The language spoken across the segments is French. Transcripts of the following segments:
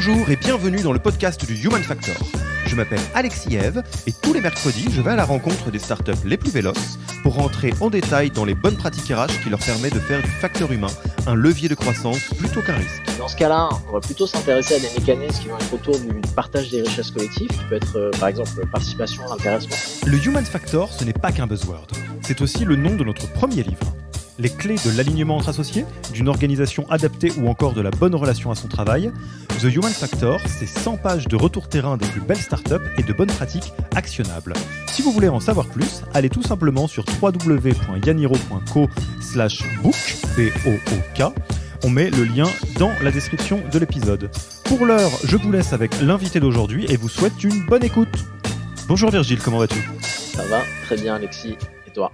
Bonjour et bienvenue dans le podcast du Human Factor. Je m'appelle Alexis Eve et tous les mercredis, je vais à la rencontre des startups les plus véloces pour rentrer en détail dans les bonnes pratiques RH qui leur permettent de faire du facteur humain un levier de croissance plutôt qu'un risque. Dans ce cas-là, on va plutôt s'intéresser à des mécanismes qui vont être autour du partage des richesses collectives, qui peut être par exemple participation, intéressement. Le Human Factor, ce n'est pas qu'un buzzword, c'est aussi le nom de notre premier livre. Les clés de l'alignement entre associés, d'une organisation adaptée ou encore de la bonne relation à son travail. The Human Factor, c'est 100 pages de retour terrain des plus belles startups et de bonnes pratiques actionnables. Si vous voulez en savoir plus, allez tout simplement sur www.yaniro.co/book, B-O-O-K. On met le lien dans la description de l'épisode. Pour l'heure, je vous laisse avec l'invité d'aujourd'hui et vous souhaite une bonne écoute. Bonjour Virgile, comment vas-tu ? Ça va, très bien Alexis, et toi ?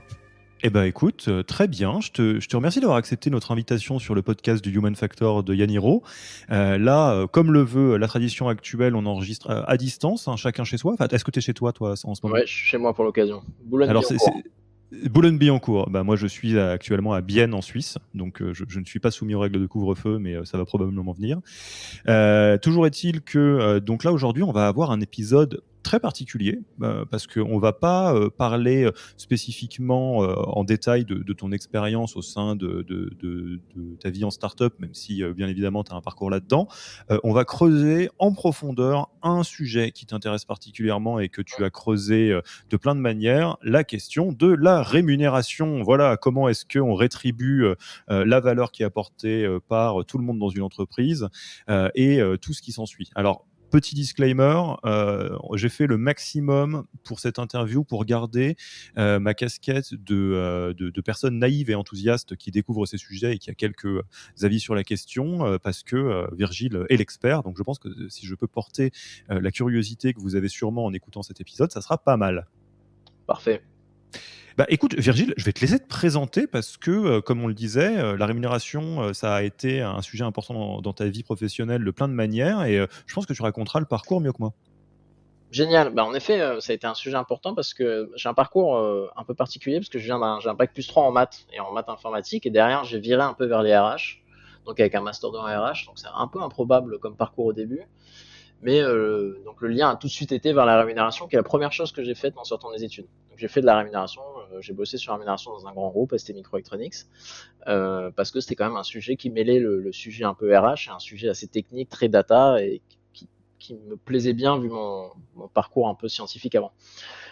Eh ben écoute, très bien. Je te remercie d'avoir accepté notre invitation sur le podcast du Human Factor de Yaniro. Comme le veut la tradition actuelle, on enregistre à distance, chacun chez soi. Enfin, est-ce que tu es chez toi en ce moment ? Ouais, je suis chez moi pour l'occasion. Boulogne-Billancourt. Moi, je suis actuellement à Bienne en Suisse, donc je ne suis pas soumis aux règles de couvre-feu, mais ça va probablement venir. Toujours est-il que donc là aujourd'hui, on va avoir un épisode très particulier parce qu'on va pas parler spécifiquement en détail de ton expérience au sein de ta vie en start-up, même si bien évidemment tu as un parcours là-dedans. On va creuser en profondeur un sujet qui t'intéresse particulièrement et que tu as creusé de plein de manières, la question de la rémunération. Voilà, comment est-ce qu'on rétribue la valeur qui est apportée par tout le monde dans une entreprise et tout ce qui s'ensuit. Alors, petit disclaimer, j'ai fait le maximum pour cette interview pour garder ma casquette de personne naïve et enthousiaste qui découvre ces sujets et qui a quelques avis sur la question, parce que Virgile est l'expert. Donc je pense que si je peux porter la curiosité que vous avez sûrement en écoutant cet épisode, ça sera pas mal. Parfait. Écoute, Virgile, je vais te laisser te présenter parce que, comme on le disait, la rémunération, ça a été un sujet important dans ta vie professionnelle de plein de manières et je pense que tu raconteras le parcours mieux que moi. Génial. En effet, ça a été un sujet important parce que j'ai un parcours un peu particulier parce que j'ai un bac plus 3 en maths et en maths informatique et derrière j'ai viré un peu vers les RH, donc avec un master 2 en RH, donc c'est un peu improbable comme parcours au début. Mais donc le lien a tout de suite été vers la rémunération, qui est la première chose que j'ai faite en sortant des études. Donc j'ai fait de la rémunération, j'ai bossé sur la rémunération dans un grand groupe, ST Microelectronics, parce que c'était quand même un sujet qui mêlait le sujet un peu RH et un sujet assez technique, très data, et qui me plaisait bien vu mon parcours un peu scientifique avant.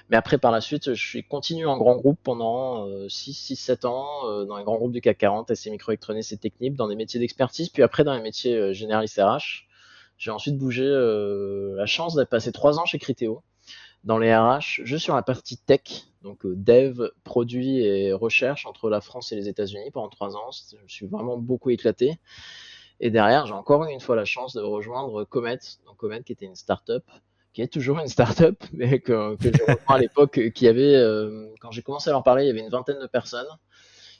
Mais après, par la suite, je suis continué en grand groupe pendant 6-7 ans, dans les grands groupes du CAC 40, ST Microelectronics et Technip, dans des métiers d'expertise, puis après dans les métiers généralistes RH. J'ai ensuite bougé la chance d'être passé 3 ans chez Criteo dans les RH, juste sur la partie tech, donc dev, produit et recherche entre la France et les États-Unis pendant 3 ans. Je me suis vraiment beaucoup éclaté. Et derrière, j'ai encore une fois la chance de rejoindre Comet, donc Comet qui était une start-up, qui est toujours une start-up, mais que j'ai rejoint à l'époque, qui avait, quand j'ai commencé à leur parler, il y avait une vingtaine de personnes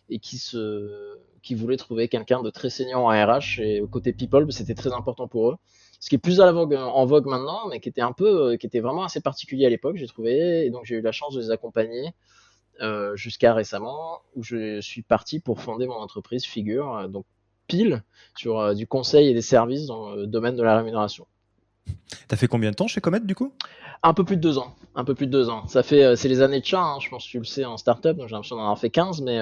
et qui voulaient trouver quelqu'un de très senior en RH, et au côté people, c'était très important pour eux. Ce qui est plus en vogue maintenant, mais qui était vraiment assez particulier à l'époque, j'ai trouvé. Et donc j'ai eu la chance de les accompagner jusqu'à récemment, où je suis parti pour fonder mon entreprise Figure, donc pile sur du conseil et des services dans le domaine de la rémunération. T'as fait combien de temps chez Comet du coup ? Un peu plus de 2 ans. Ça fait, c'est les années de chat, je pense que tu le sais en start-up, donc j'ai l'impression d'en avoir fait 15, mais...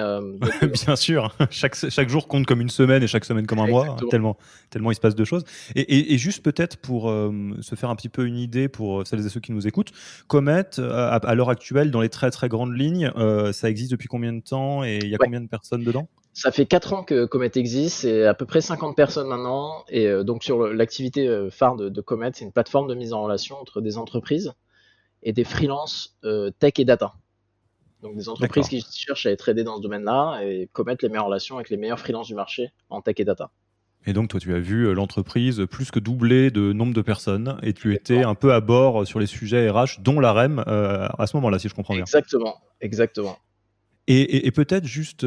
Bien sûr, chaque jour compte comme une semaine et chaque semaine comme un mois, tellement il se passe de choses. Et juste peut-être pour se faire un petit peu une idée pour celles et ceux qui nous écoutent, Comet, à l'heure actuelle, dans les très très grandes lignes, ça existe depuis combien de temps et il y a combien de personnes dedans ? Ça fait 4 ans que Comet existe, c'est à peu près 50 personnes maintenant, et donc sur l'activité phare de Comet, c'est une plateforme de mise en relation entre des entreprises et des freelances tech et data. Donc des entreprises qui cherchent à être aidées dans ce domaine-là, et Comet les met en relation avec les meilleurs freelances du marché en tech et data. Et donc toi tu as vu l'entreprise plus que doubler de nombre de personnes et tu étais un peu à bord sur les sujets RH, dont la REM à ce moment-là, si je comprends bien. Exactement. Et peut-être juste,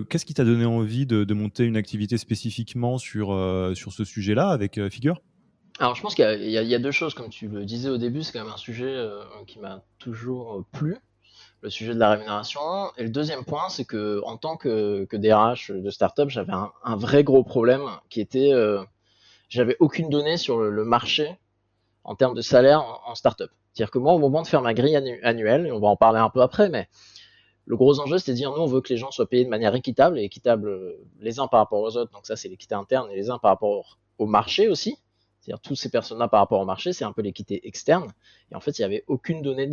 qu'est-ce qui t'a donné envie de monter une activité spécifiquement sur ce sujet-là avec Figure ? Alors je pense qu'il y a 2 choses, comme tu le disais au début, c'est quand même un sujet qui m'a toujours plu, le sujet de la rémunération. Et le deuxième point, c'est que en tant que DRH de start-up, j'avais un vrai gros problème qui était... j'avais aucune donnée sur le marché en termes de salaire en startup. C'est-à-dire que moi, au moment de faire ma grille annuelle, et on va en parler un peu après, mais le gros enjeu, c'était de dire, nous, on veut que les gens soient payés de manière équitable, et équitable les uns par rapport aux autres, donc ça, c'est l'équité interne, et les uns par rapport au marché aussi. C'est-à-dire toutes ces personnes-là par rapport au marché, c'est un peu l'équité externe. Et en fait, il n'y avait aucune donnée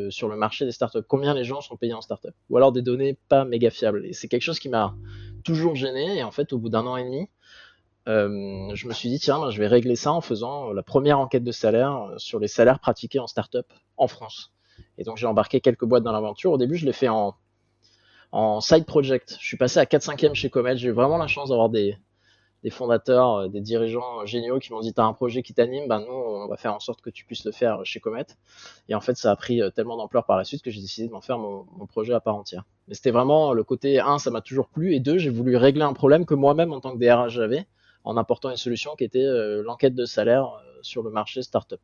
sur le marché des startups. Combien les gens sont payés en startup? Ou alors des données pas méga fiables. Et c'est quelque chose qui m'a toujours gêné. Et en fait, au bout d'1 an et demi, je me suis dit, tiens, je vais régler ça en faisant la première enquête de salaire sur les salaires pratiqués en startup en France. Et donc, j'ai embarqué quelques boîtes dans l'aventure. Au début, je l'ai fait en side project. Je suis passé à 4/5e chez Comet. J'ai eu vraiment la chance d'avoir des fondateurs, des dirigeants géniaux qui m'ont dit, t'as un projet qui t'anime, nous, on va faire en sorte que tu puisses le faire chez Comet. Et en fait, ça a pris tellement d'ampleur par la suite que j'ai décidé de m'en faire mon projet à part entière. Mais c'était vraiment le côté, ça m'a toujours plu, et 2, j'ai voulu régler un problème que moi-même, en tant que DRH, j'avais, en apportant une solution qui était l'enquête de salaire sur le marché startup.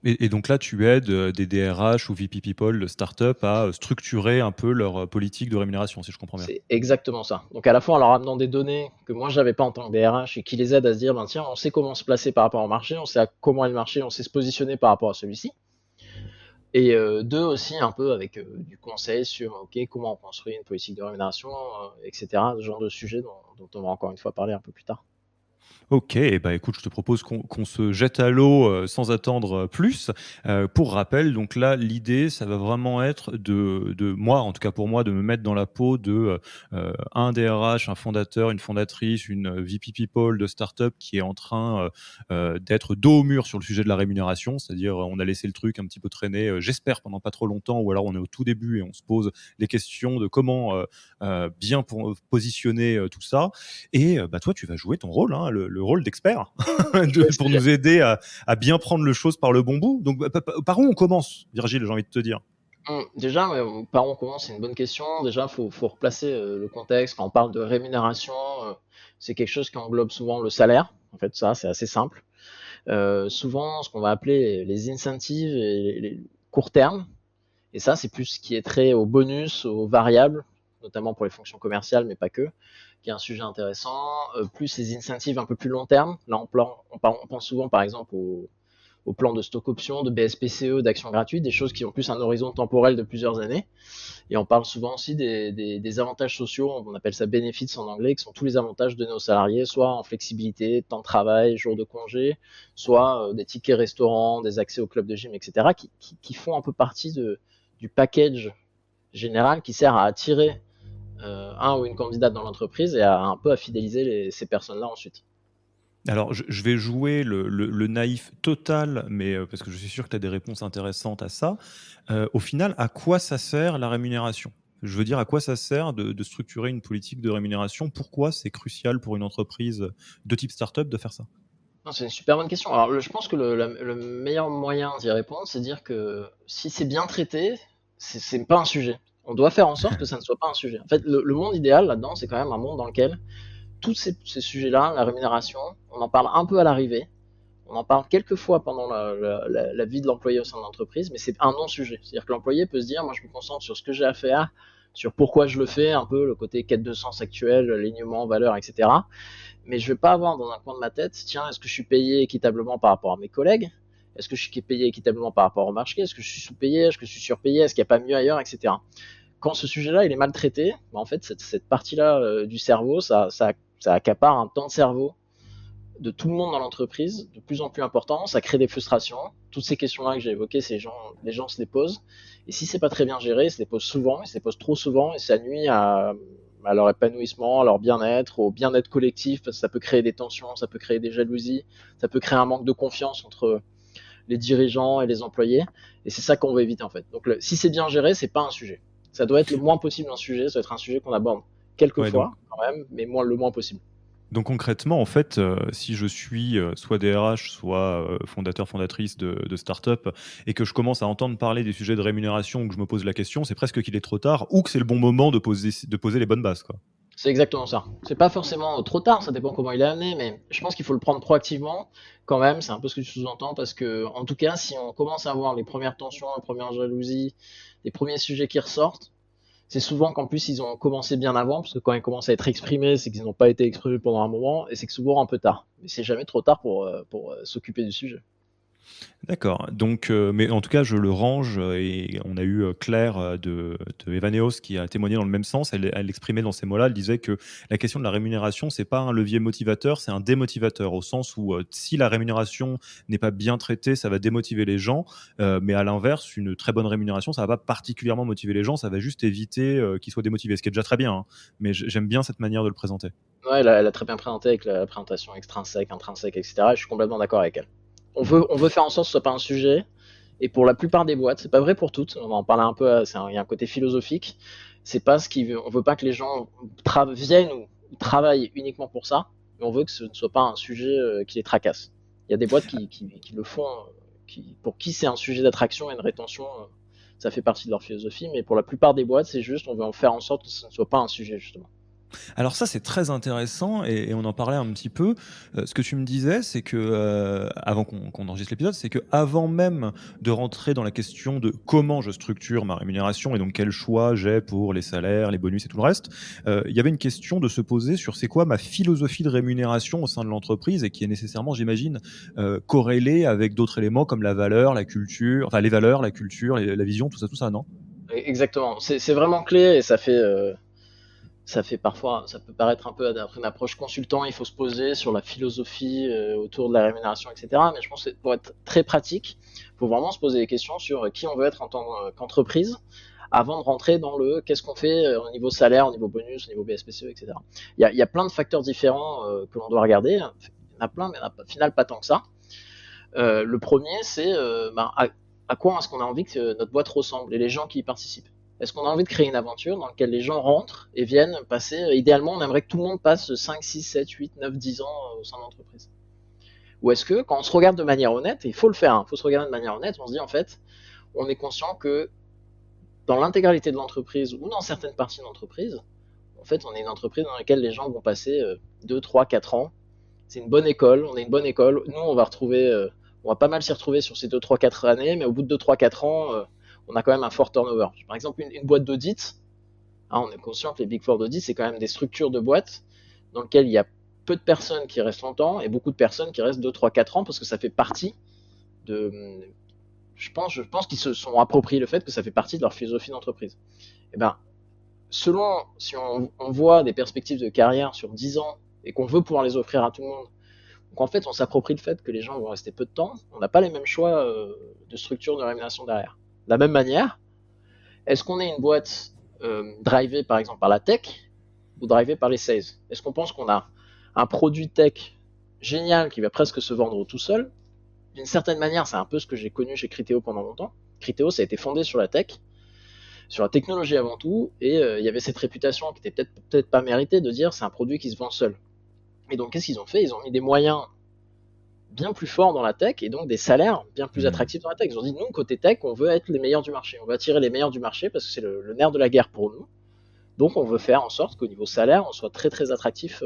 Et donc là, tu aides des DRH ou VP People de start-up à structurer un peu leur politique de rémunération, si je comprends bien. C'est exactement ça. Donc à la fois en leur amenant des données que moi j'avais pas en tant que DRH et qui les aident à se dire, tiens, on sait comment se placer par rapport au marché, on sait comment est le marché, on sait se positionner par rapport à celui-ci. Et 2 aussi un peu avec du conseil sur comment on construit une politique de rémunération, etc. Ce genre de sujet dont on va encore une fois parler un peu plus tard. Ok, écoute, je te propose qu'on se jette à l'eau sans attendre plus. Pour rappel, donc là, l'idée, ça va vraiment être de moi, en tout cas pour moi, de me mettre dans la peau de un DRH, un fondateur, une fondatrice, une VP People de startup qui est en train d'être dos au mur sur le sujet de la rémunération, c'est-à-dire on a laissé le truc un petit peu traîner, j'espère pendant pas trop longtemps, ou alors on est au tout début et on se pose les questions de comment bien positionner tout ça. Et toi, tu vas jouer ton rôle, hein, le rôle d'expert, pour nous aider à bien prendre le chose par le bon bout. Donc, par où on commence, Virgile, j'ai envie de te dire? Déjà, par où on commence, c'est une bonne question. Déjà, faut replacer le contexte. Quand on parle de rémunération, c'est quelque chose qui englobe souvent le salaire. En fait, ça, c'est assez simple. Souvent, ce qu'on va appeler les incentives et les court terme. Et ça, c'est plus ce qui est trait aux bonus, aux variables, notamment pour les fonctions commerciales, mais pas que, qui est un sujet intéressant. Plus les incentives un peu plus long terme. Là, on pense souvent, par exemple, au plan de stock option, de BSPCE, d'actions gratuites, des choses qui ont plus un horizon temporel de plusieurs années. Et on parle souvent aussi des avantages sociaux, on appelle ça benefits en anglais, qui sont tous les avantages donnés aux salariés, soit en flexibilité, temps de travail, jours de congé, soit des tickets restaurants, des accès au club de gym, etc., qui font un peu partie du package général qui sert à attirer un ou une candidate dans l'entreprise et un peu à fidéliser ces personnes-là ensuite. Alors, je vais jouer le naïf total, mais parce que je suis sûr que tu as des réponses intéressantes à ça. Au final, à quoi ça sert la rémunération? Je veux dire, à quoi ça sert de structurer une politique de rémunération? Pourquoi c'est crucial pour une entreprise de type startup de faire ça? C'est une super bonne question. Alors, je pense que le meilleur moyen d'y répondre, c'est de dire que si c'est bien traité, c'est pas un sujet. On doit faire en sorte que ça ne soit pas un sujet. En fait, le monde idéal là-dedans, c'est quand même un monde dans lequel tous ces sujets-là, la rémunération, on en parle un peu à l'arrivée, on en parle quelques fois pendant la vie de l'employé au sein de l'entreprise, mais c'est un non-sujet. C'est-à-dire que l'employé peut se dire, moi je me concentre sur ce que j'ai à faire, sur pourquoi je le fais, un peu le côté quête de sens actuel, alignement, valeur, etc. Mais je vais pas avoir dans un coin de ma tête, tiens, est-ce que je suis payé équitablement par rapport à mes collègues? Est-ce que je suis payé équitablement par rapport au marché? Est-ce que je suis sous-payé? Est-ce que je suis surpayé? Est-ce qu'il n'y a pas mieux ailleurs, etc. Quand ce sujet-là il est mal traité, en fait cette partie-là du cerveau, ça accapare un temps de cerveau de tout le monde dans l'entreprise de plus en plus important, ça crée des frustrations. Toutes ces questions-là que j'ai évoquées, les gens se les posent. Et si c'est pas très bien géré, ils se les posent souvent, ils se les posent trop souvent, et ça nuit à leur épanouissement, à leur bien-être, au bien-être collectif, parce que ça peut créer des tensions, ça peut créer des jalousies, ça peut créer un manque de confiance entre les dirigeants et les employés. Et c'est ça qu'on veut éviter en fait. Donc si c'est bien géré, c'est pas un sujet. Ça doit être le moins possible un sujet, ça doit être un sujet qu'on aborde quelques fois quand même, mais le moins possible. Donc concrètement, en fait, si je suis soit DRH, soit fondateur, fondatrice de start-up et que je commence à entendre parler des sujets de rémunération ou que je me pose la question, c'est presque qu'il est trop tard ou que c'est le bon moment de poser les bonnes bases, quoi. C'est exactement ça. C'est pas forcément trop tard, ça dépend comment il est amené, mais je pense qu'il faut le prendre proactivement quand même, c'est un peu ce que tu sous-entends, parce que en tout cas, si on commence à voir les premières tensions, les premières jalousies, les premiers sujets qui ressortent, c'est souvent qu'en plus ils ont commencé bien avant, parce que quand ils commencent à être exprimés, c'est qu'ils n'ont pas été exprimés pendant un moment, et c'est que souvent un peu tard. Mais c'est jamais trop tard pour s'occuper du sujet. D'accord. Donc, mais en tout cas, je le range et on a eu Claire de Evaneos qui a témoigné dans le même sens. Elle exprimait dans ces mots-là, elle disait que la question de la rémunération, c'est pas un levier motivateur, c'est un démotivateur, au sens où si la rémunération n'est pas bien traitée, ça va démotiver les gens. Mais à l'inverse, une très bonne rémunération, ça va pas particulièrement motiver les gens, ça va juste éviter qu'ils soient démotivés, ce qui est déjà très bien. Hein. Mais j'aime bien cette manière de le présenter. Ouais, elle a très bien présenté avec la présentation extrinsèque, intrinsèque, etc. Je suis complètement d'accord avec elle. On veut faire en sorte que ce soit pas un sujet. Et pour la plupart des boîtes, c'est pas vrai pour toutes. On va en parler un peu. Il y a un côté philosophique. C'est pas ce qui veut. On veut pas que les gens viennent ou travaillent uniquement pour ça. Mais on veut que ce ne soit pas un sujet qui les tracasse. Il y a des boîtes qui le font, pour qui c'est un sujet d'attraction et de rétention. Ça fait partie de leur philosophie. Mais pour la plupart des boîtes, c'est juste on veut en faire en sorte que ce ne soit pas un sujet justement. Alors ça, c'est très intéressant et on en parlait un petit peu. Ce que tu me disais, c'est que, avant qu'on enregistre l'épisode, c'est qu'avant même de rentrer dans la question de comment je structure ma rémunération et donc quel choix j'ai pour les salaires, les bonus et tout le reste, il y avait une question de se poser sur c'est quoi ma philosophie de rémunération au sein de l'entreprise et qui est nécessairement, j'imagine, corrélée avec d'autres éléments comme la valeur, la culture, enfin les valeurs, la culture, la vision, tout ça, non? Exactement. C'est vraiment clé et ça fait parfois, ça peut paraître un peu d'après une approche consultant, il faut se poser sur la philosophie autour de la rémunération, etc. Mais je pense que pour être très pratique, il faut vraiment se poser des questions sur qui on veut être en tant qu'entreprise avant de rentrer dans le qu'est-ce qu'on fait au niveau salaire, au niveau bonus, au niveau BSPCE, etc. Il y a plein de facteurs différents que l'on doit regarder. Il y en a plein, mais il n'y en a au final pas tant que ça. Le premier, c'est à quoi est-ce qu'on a envie que notre boîte ressemble et les gens qui y participent. Est-ce qu'on a envie de créer une aventure dans laquelle les gens rentrent et viennent passer, idéalement, on aimerait que tout le monde passe 5, 6, 7, 8, 9, 10 ans au sein de l'entreprise. Ou est-ce que, quand on se regarde de manière honnête, et il faut le faire, il faut se regarder de manière honnête, on se dit en fait, on est conscient que dans l'intégralité de l'entreprise ou dans certaines parties de l'entreprise, en fait, on est une entreprise dans laquelle les gens vont passer 2, 3, 4 ans. C'est une bonne école, on est une bonne école. Nous, on va pas mal s'y retrouver sur ces 2, 3, 4 années, mais au bout de 2, 3, 4 ans, on a quand même un fort turnover. Par exemple, une boîte d'audit, hein, on est conscient que les Big Four d'audit, c'est quand même des structures de boîtes dans lesquelles il y a peu de personnes qui restent longtemps et beaucoup de personnes qui restent 2, 3, 4 ans parce que ça fait partie de. Je pense qu'ils se sont appropriés le fait que ça fait partie de leur philosophie d'entreprise. Et ben, si on voit des perspectives de carrière sur 10 ans et qu'on veut pouvoir les offrir à tout le monde, donc en fait, on s'approprie le fait que les gens vont rester peu de temps, on n'a pas les mêmes choix de structure de rémunération derrière. De la même manière, est-ce qu'on est une boîte drivée par exemple par la tech ou drivée par les sales? Est-ce qu'on pense qu'on a un produit tech génial qui va presque se vendre tout seul? D'une certaine manière, c'est un peu ce que j'ai connu chez Criteo pendant longtemps. Criteo, ça a été fondé sur la tech, sur la technologie avant tout, et il y avait cette réputation qui était peut-être pas méritée de dire c'est un produit qui se vend seul. Et donc qu'est-ce qu'ils ont fait? Ils ont mis des moyens bien plus forts dans la tech et donc des salaires bien plus attractifs dans la tech. Ils ont dit nous, côté tech, on veut être les meilleurs du marché. On veut attirer les meilleurs du marché parce que c'est le nerf de la guerre pour nous. Donc on veut faire en sorte qu'au niveau salaire, on soit très très attractif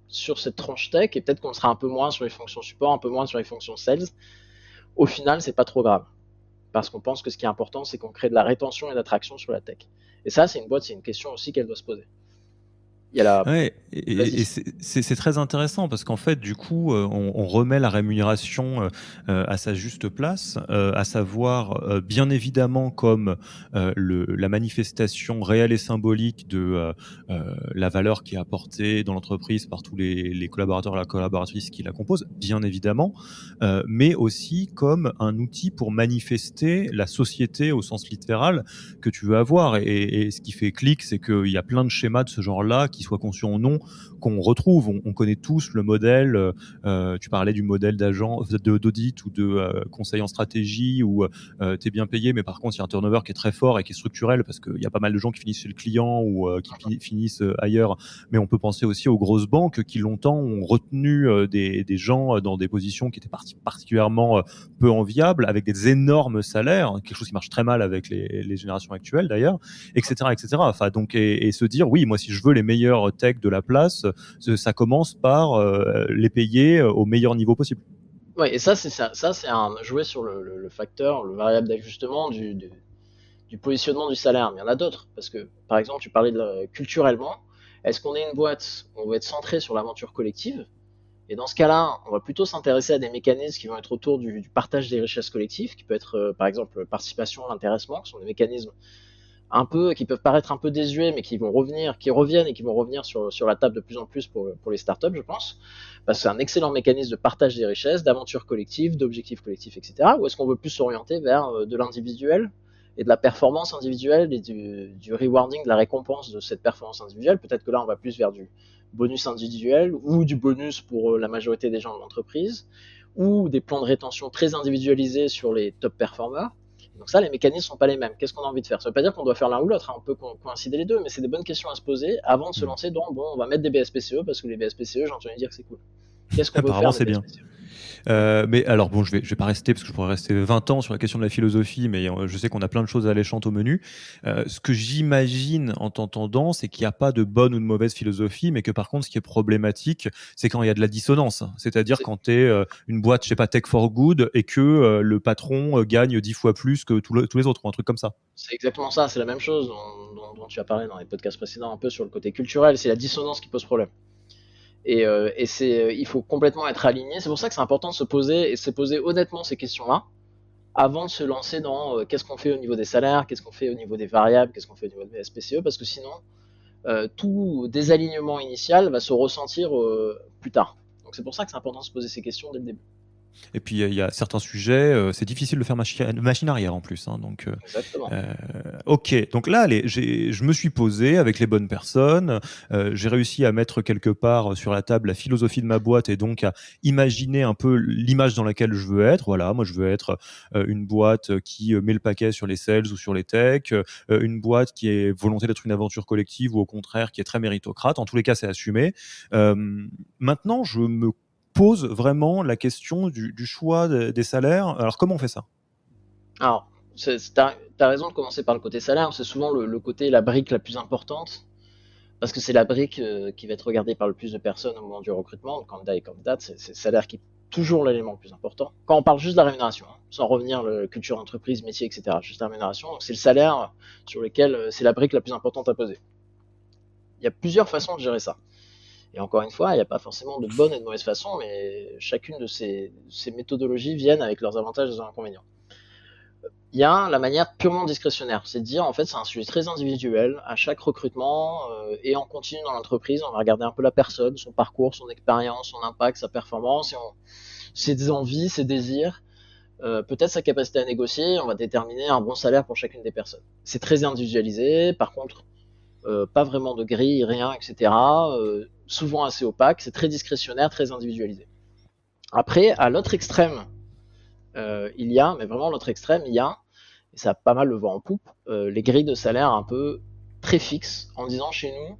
sur cette tranche tech et peut-être qu'on sera un peu moins sur les fonctions support, un peu moins sur les fonctions sales. Au final, c'est pas trop grave. Parce qu'on pense que ce qui est important, c'est qu'on crée de la rétention et d'attraction sur la tech. Et ça, c'est une question aussi qu'elle doit se poser. Il y a la. Ouais, et c'est très intéressant parce qu'en fait, du coup, on remet la rémunération à sa juste place, à savoir, bien évidemment, comme la manifestation réelle et symbolique de la valeur qui est apportée dans l'entreprise par tous les collaborateurs et la collaboratrice qui la composent, bien évidemment, mais aussi comme un outil pour manifester la société au sens littéral que tu veux avoir. Et ce qui fait clic, c'est qu'il y a plein de schémas de ce genre-là, qui soient conçus en non, qu'on retrouve. On connaît tous le modèle. Tu parlais du modèle d'agent, d'audit ou de conseil en stratégie où tu es bien payé, mais par contre, il y a un turnover qui est très fort et qui est structurel parce qu'il y a pas mal de gens qui finissent chez le client ou qui finissent ailleurs. Mais on peut penser aussi aux grosses banques qui longtemps ont retenu des gens dans des positions qui étaient particulièrement peu enviables, avec des énormes salaires, quelque chose qui marche très mal avec les générations actuelles d'ailleurs, etc., etc. Enfin, donc, et se dire, oui, moi, si je veux les meilleurs tech de la place, ça commence par les payer au meilleur niveau possible. Ouais, et ça, c'est jouer sur le facteur, le variable d'ajustement du du positionnement du salaire. Mais il y en a d'autres, parce que, par exemple, tu parlais culturellement, est-ce qu'on est une boîte où on va être centré sur l'aventure collective? Et dans ce cas-là, on va plutôt s'intéresser à des mécanismes qui vont être autour du partage des richesses collectives, qui peut être, par exemple, participation, l'intéressement, qui sont des mécanismes qui peuvent paraître un peu désuets, mais qui reviennent et qui vont revenir sur la table de plus en plus pour les startups, je pense, parce que c'est un excellent mécanisme de partage des richesses, d'aventure collective, d'objectifs collectifs, etc. Ou est-ce qu'on veut plus s'orienter vers de l'individuel et de la performance individuelle et du rewarding, de la récompense de cette performance individuelle? Peut-être que là, on va plus vers du bonus individuel ou du bonus pour la majorité des gens de l'entreprise, ou des plans de rétention très individualisés sur les top performers. Donc ça, les mécanismes sont pas les mêmes. Qu'est-ce qu'on a envie de faire? Ça veut pas dire qu'on doit faire l'un ou l'autre, hein. On peut coïncider les deux, mais c'est des bonnes questions à se poser avant de se lancer dans, bon, on va mettre des BSPCE parce que les BSPCE, j'ai entendu dire que c'est cool. Qu'est-ce qu'on veut Apparemment, faire des c'est bien. BSPCE? Mais alors, bon, je vais pas rester parce que je pourrais rester 20 ans sur la question de la philosophie, mais je sais qu'on a plein de choses alléchantes au menu. Ce que j'imagine en t'entendant, c'est qu'il n'y a pas de bonne ou de mauvaise philosophie, mais que par contre, ce qui est problématique, c'est quand il y a de la dissonance. C'est-à-dire quand tu es une boîte, je sais pas, tech for good, et que le patron gagne 10 fois plus que tous les autres, ou un truc comme ça. C'est exactement ça, c'est la même chose dont tu as parlé dans les podcasts précédents, un peu sur le côté culturel, c'est la dissonance qui pose problème. Et il faut complètement être aligné. C'est pour ça que c'est important de se poser et se poser honnêtement ces questions-là avant de se lancer dans qu'est-ce qu'on fait au niveau des salaires, qu'est-ce qu'on fait au niveau des variables, qu'est-ce qu'on fait au niveau des SPCE, parce que sinon, tout désalignement initial va se ressentir plus tard. Donc c'est pour ça que c'est important de se poser ces questions dès le début. Et puis il y a certains sujets, c'est difficile de faire machine arrière en plus. Hein, donc, Exactement. ok, donc là, je me suis posé avec les bonnes personnes. J'ai réussi à mettre quelque part sur la table la philosophie de ma boîte et donc à imaginer un peu l'image dans laquelle je veux être. Voilà, moi je veux être une boîte qui met le paquet sur les sales ou sur les techs, une boîte qui est volonté d'être une aventure collective ou au contraire qui est très méritocrate. En tous les cas, c'est assumé. Maintenant, je me pose vraiment la question du choix des salaires. Alors, comment on fait ça? Alors, t'as raison de commencer par le côté salaire, c'est souvent le côté, la brique la plus importante, parce que c'est la brique qui va être regardée par le plus de personnes au moment du recrutement, le candidat et candidate, c'est le salaire qui est toujours l'élément le plus important. Quand on parle juste de la rémunération, hein, sans revenir la culture entreprise, métier, etc., juste la rémunération, donc c'est le salaire sur lequel c'est la brique la plus importante à poser. Il y a plusieurs façons de gérer ça. Et encore une fois, il n'y a pas forcément de bonne et de mauvaise façon, mais chacune de ces méthodologies viennent avec leurs avantages et leurs inconvénients. Il y a la manière purement discrétionnaire, c'est de dire en fait c'est un sujet très individuel, à chaque recrutement et en continu dans l'entreprise, on va regarder un peu la personne, son parcours, son expérience, son impact, sa performance, ses envies, ses désirs, peut-être sa capacité à négocier, on va déterminer un bon salaire pour chacune des personnes. C'est très individualisé, par contre pas vraiment de grille, rien, etc. Souvent assez opaque, c'est très discrétionnaire, très individualisé. Après, à l'autre extrême, il y a, mais vraiment l'autre extrême, il y a, et ça a pas mal le vent en poupe, les grilles de salaire un peu très fixes, en disant chez nous,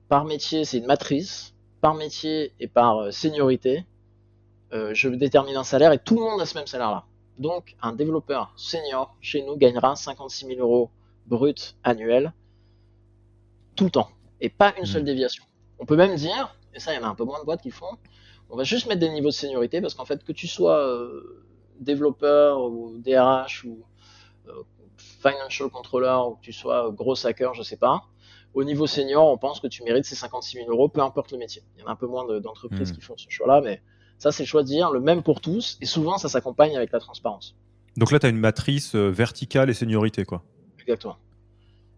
par métier, c'est une matrice, par métier et par seniorité, je détermine un salaire et tout le monde a ce même salaire-là. Donc, un développeur senior chez nous gagnera 56 000 euros brut annuels tout le temps, et pas une seule déviation. On peut même dire, et ça il y en a un peu moins de boîtes qui le font, on va juste mettre des niveaux de seniorité, parce qu'en fait que tu sois développeur ou DRH ou financial controller ou que tu sois gros hacker, je sais pas, au niveau senior on pense que tu mérites ces 56 000 euros, peu importe le métier. Il y en a un peu moins d'entreprises qui font ce choix-là, mais ça c'est le choix de dire le même pour tous, et souvent ça s'accompagne avec la transparence. Donc là, tu as une matrice verticale et seniorité, quoi. Exactement.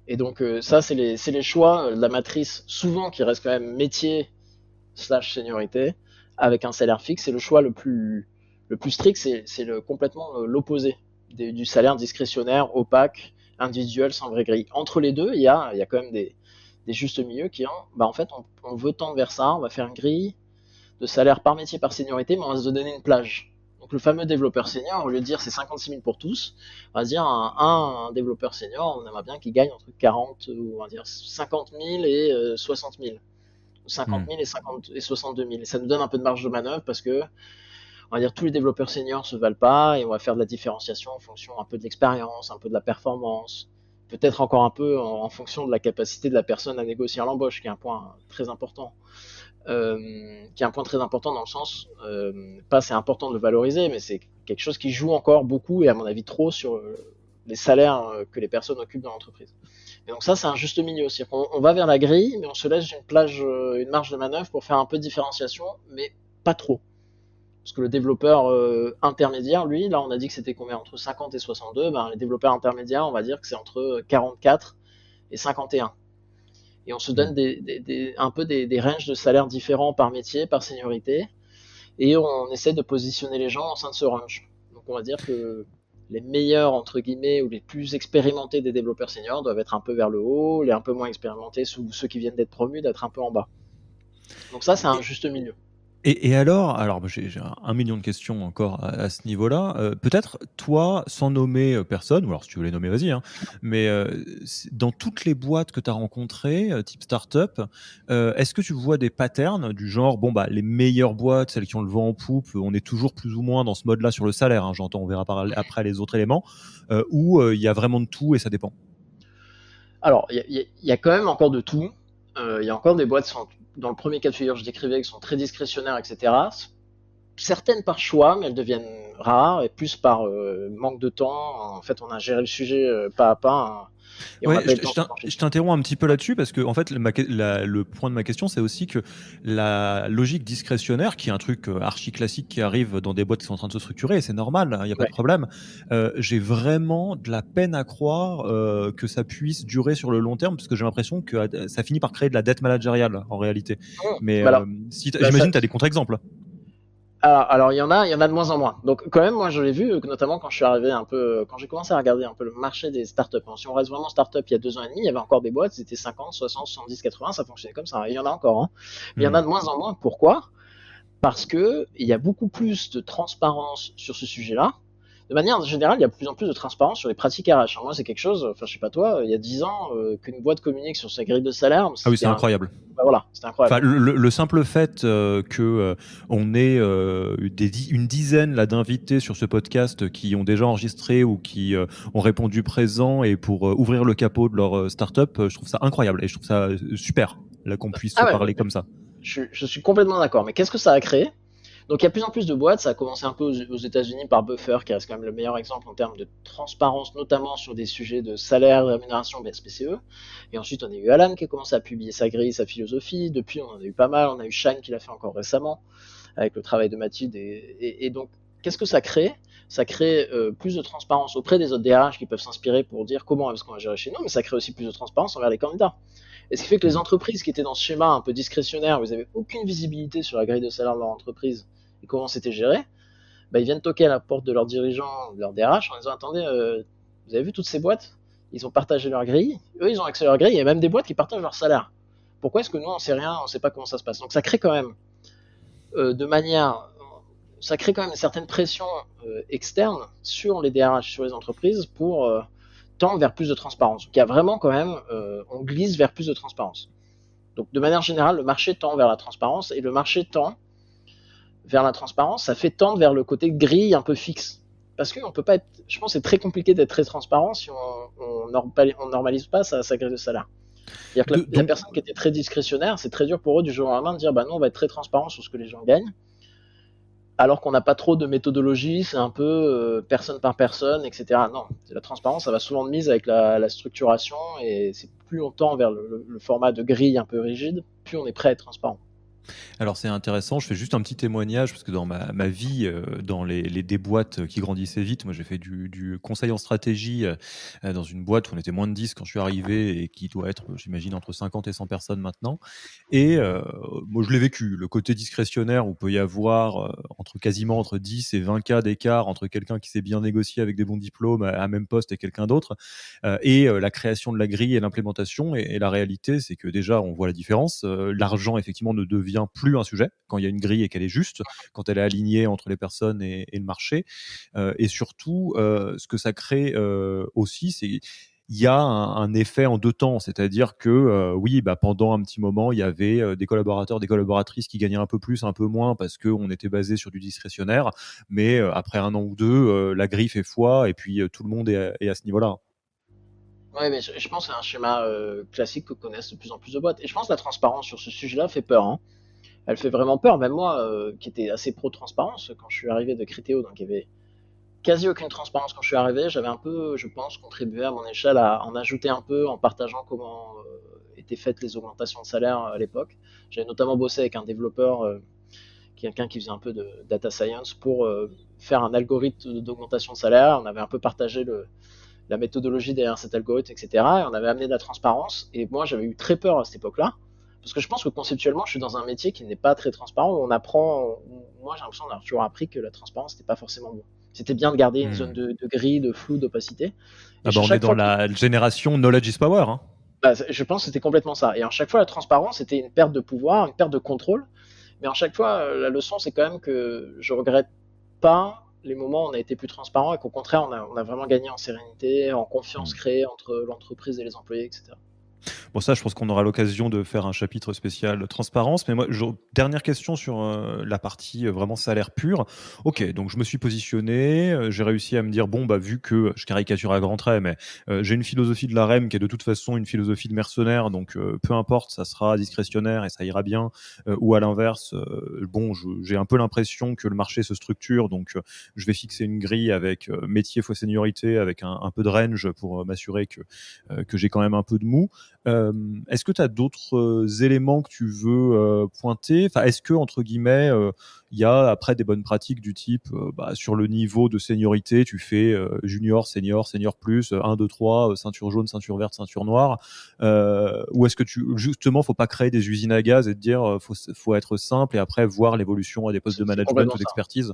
Et donc ça c'est les choix de la matrice, souvent qui reste quand même métier / seniorité, avec un salaire fixe. C'est le choix le plus strict, c'est complètement l'opposé du salaire discrétionnaire, opaque, individuel, sans vraie grille. Entre les deux, il y a quand même des justes milieux qui en fait on veut tendre vers ça, on va faire une grille de salaire par métier, par seniorité, mais on va se donner une plage. Donc le fameux développeur senior, au lieu de dire c'est 56 000 pour tous, on va se dire un développeur senior, on aimerait bien qu'il gagne entre 40, ou on va dire 50 000 et 60 000. 50 000 et 62 000. Et ça nous donne un peu de marge de manœuvre parce que, on va dire, tous les développeurs seniors se valent pas et on va faire de la différenciation en fonction un peu de l'expérience, un peu de la performance, peut-être encore un peu en fonction de la capacité de la personne à négocier à l'embauche, qui est un point très important. Qui est un point très important dans le sens, pas c'est important de le valoriser, mais c'est quelque chose qui joue encore beaucoup et à mon avis trop sur les salaires que les personnes occupent dans l'entreprise. Et donc ça, c'est un juste milieu aussi. On va vers la grille, mais on se laisse une marge de manœuvre pour faire un peu de différenciation, mais pas trop. Parce que le développeur intermédiaire, lui, là on a dit que c'était combien, entre 50 et 62, ben, les développeurs intermédiaires, on va dire que c'est entre 44 et 51. Et on se donne un peu des ranges de salaires différents par métier, par seniorité, et on essaie de positionner les gens au sein de ce range. Donc on va dire que les meilleurs, entre guillemets, ou les plus expérimentés des développeurs seniors doivent être un peu vers le haut, les un peu moins expérimentés, ceux qui viennent d'être promus, d'être un peu en bas. Donc ça, c'est un juste milieu. Et alors, j'ai un million de questions encore à ce niveau-là. Peut-être, toi, sans nommer personne, ou alors si tu veux les nommer, vas-y, hein, mais dans toutes les boîtes que tu as rencontrées, type startup, est-ce que tu vois des patterns du genre, bon, bah, les meilleures boîtes, celles qui ont le vent en poupe, on est toujours plus ou moins dans ce mode-là sur le salaire, hein, j'entends, on verra après les autres éléments, ou il y a vraiment de tout et ça dépend? Alors, il y a quand même encore de tout. Il y a encore des boîtes qui sont, dans le premier cas de figure que je décrivais, qui sont très discrétionnaires, etc. Certaines par choix, mais elles deviennent rares, et plus par manque de temps. En fait, on a géré le sujet pas à pas, hein, et on n'a Ouais, pas eu le temps de se pencher je dessus. t'interromps un petit peu là-dessus parce que en fait, le point de ma question, c'est aussi que la logique discrétionnaire, qui est un truc archi classique qui arrive dans des boîtes qui sont en train de se structurer, et c'est normal, il n'y a pas Ouais. de problème. J'ai vraiment de la peine à croire que ça puisse durer sur le long terme parce que j'ai l'impression que ça finit par créer de la dette managériale en réalité. Mais Bah alors, bah ça, j'imagine que tu as des contre-exemples. alors il y en a de moins en moins. Donc quand même, moi je l'ai vu, notamment quand je suis arrivé un peu, quand j'ai commencé à regarder un peu le marché des startups. Alors, si on reste vraiment startup il y a 2 ans et demi, il y avait encore des boîtes, c'était 50, 60, 70, 80, ça fonctionnait comme ça. Et il y en a encore, hein. Mais il y en a de moins en moins. Pourquoi? Parce que il y a beaucoup plus de transparence sur ce sujet-là. De manière générale, il y a de plus en plus de transparence sur les pratiques RH. Alors moi, c'est quelque chose, enfin, je sais pas toi, il y a 10 ans, qu'une boîte communique sur sa grille de salaire, Ah oui, c'était c'est incroyable. bah voilà, c'était incroyable. Enfin, le simple fait que on ait une dizaine là d'invités sur ce podcast qui ont déjà enregistré ou qui ont répondu présent et pour ouvrir le capot de leur startup, je trouve ça incroyable et je trouve ça super là qu'on puisse se Ah ouais, parler comme ça. je suis complètement d'accord. Mais qu'est-ce que ça a créé? Donc il y a de plus en plus de boîtes, ça a commencé un peu aux États-Unis par Buffer, qui reste quand même le meilleur exemple en termes de transparence, notamment sur des sujets de salaire, de rémunération, BSPCE. Et ensuite on a eu Alan qui a commencé à publier sa grille, sa philosophie. Depuis on en a eu pas mal, on a eu Shine qui l'a fait encore récemment, avec le travail de Mathilde. Et donc qu'est-ce que ça crée? Ça crée plus de transparence auprès des autres DRH qui peuvent s'inspirer pour dire comment est-ce qu'on va gérer chez nous, mais ça crée aussi plus de transparence envers les candidats. Et ce qui fait que les entreprises qui étaient dans ce schéma un peu discrétionnaire, où ils n'avaient aucune visibilité sur la grille de salaire de leur entreprise et comment c'était géré, bah, ils viennent toquer à la porte de leurs dirigeants, de leurs DRH, en disant attendez, vous avez vu toutes ces boîtes? Ils ont partagé leur grille, eux ils ont accès à leur grille, il y a même des boîtes qui partagent leur salaire. Pourquoi est-ce que nous on sait rien, on sait pas comment ça se passe? Donc ça crée quand même de manière, ça crée quand même une certaine pression externe sur les DRH, sur les entreprises pour tendre vers plus de transparence. Donc il y a vraiment quand même, on glisse vers plus de transparence. Donc de manière générale, le marché tend vers la transparence, et le marché tend vers la transparence, ça fait tendre vers le côté grille un peu fixe. Parce qu'on peut pas être, je pense que c'est très compliqué d'être très transparent si on normalise pas sa grille de salaire. C'est-à-dire que la personne qui était très discrétionnaire, c'est très dur pour eux du jour au lendemain de dire bah non, on va être très transparent sur ce que les gens gagnent, alors qu'on n'a pas trop de méthodologie, c'est un peu personne par personne, etc. Non, la transparence, ça va souvent de mise avec la structuration, et c'est plus on tend vers le format de grille un peu rigide, plus on est prêt à être transparent. Alors c'est intéressant, je fais juste un petit témoignage parce que dans ma vie, dans des boîtes qui grandissaient vite, moi j'ai fait du conseil en stratégie dans une boîte où on était moins de 10 quand je suis arrivé et qui doit être, j'imagine, entre 50 et 100 personnes maintenant. Et moi je l'ai vécu, le côté discrétionnaire où peut y avoir quasiment entre 10 et 20 cas d'écart entre quelqu'un qui s'est bien négocié avec des bons diplômes à même poste et quelqu'un d'autre, et la création de la grille et l'implémentation. Et la réalité, c'est que déjà on voit la différence. L'argent effectivement ne devient plus un sujet quand il y a une grille et qu'elle est juste, quand elle est alignée entre les personnes et le marché. Et surtout, ce que ça crée aussi, c'est il y a un effet en deux temps, c'est-à-dire que oui, bah, pendant un petit moment, il y avait des collaborateurs, des collaboratrices qui gagnaient un peu plus, un peu moins, parce qu'on était basé sur du discrétionnaire, mais après un an ou deux, la grille fait foi, et puis tout le monde est à ce niveau-là. Ouais, mais je pense que c'est un schéma classique que connaissent de plus en plus de boîtes. Et je pense que la transparence sur ce sujet-là fait peur, hein. Elle fait vraiment peur. Même moi, qui étais assez pro-transparence, quand je suis arrivé de Criteo, donc il y avait quasi aucune transparence quand je suis arrivé. J'avais un peu, je pense, contribué à mon échelle à en ajouter un peu en partageant comment étaient faites les augmentations de salaire à l'époque. J'avais notamment bossé avec un développeur, quelqu'un qui faisait un peu de data science pour faire un algorithme d'augmentation de salaire. On avait un peu partagé la méthodologie derrière cet algorithme, etc. Et on avait amené de la transparence. Et moi, j'avais eu très peur à cette époque-là. Parce que je pense que conceptuellement, je suis dans un métier qui n'est pas très transparent, où on apprend. Moi, j'ai l'impression d'avoir toujours appris que la transparence n'était pas forcément bon. C'était bien de garder une zone de gris, de flou, d'opacité. Ah bah on est dans la génération knowledge is power. Hein. Bah, je pense que c'était complètement ça. Et à chaque fois, la transparence, c'était une perte de pouvoir, une perte de contrôle. Mais à chaque fois, la leçon, c'est quand même que je regrette pas les moments où on a été plus transparent et qu'au contraire, on a vraiment gagné en sérénité, en confiance créée entre l'entreprise et les employés, etc. Bon, ça, je pense qu'on aura l'occasion de faire un chapitre spécial transparence. Mais moi, dernière question sur la partie vraiment salaire pur. Ok, donc je me suis positionné, j'ai réussi à me dire, bon, bah, vu que je caricature à grands traits, mais j'ai une philosophie de la REM qui est de toute façon une philosophie de mercenaire, donc peu importe, ça sera discrétionnaire et ça ira bien. Ou à l'inverse, bon, j'ai un peu l'impression que le marché se structure, donc je vais fixer une grille avec métier fois seniorité, avec un peu de range pour m'assurer que j'ai quand même un peu de mou. Est-ce que tu as d'autres éléments que tu veux pointer? Enfin, est-ce que, entre guillemets, il y a après des bonnes pratiques du type sur le niveau de seniorité, tu fais junior, senior, senior plus, 1, 2, 3, ceinture jaune, ceinture verte, ceinture noire, ou est-ce que justement, faut pas créer des usines à gaz et te dire faut être simple et après voir l'évolution à des postes de management ou d'expertise?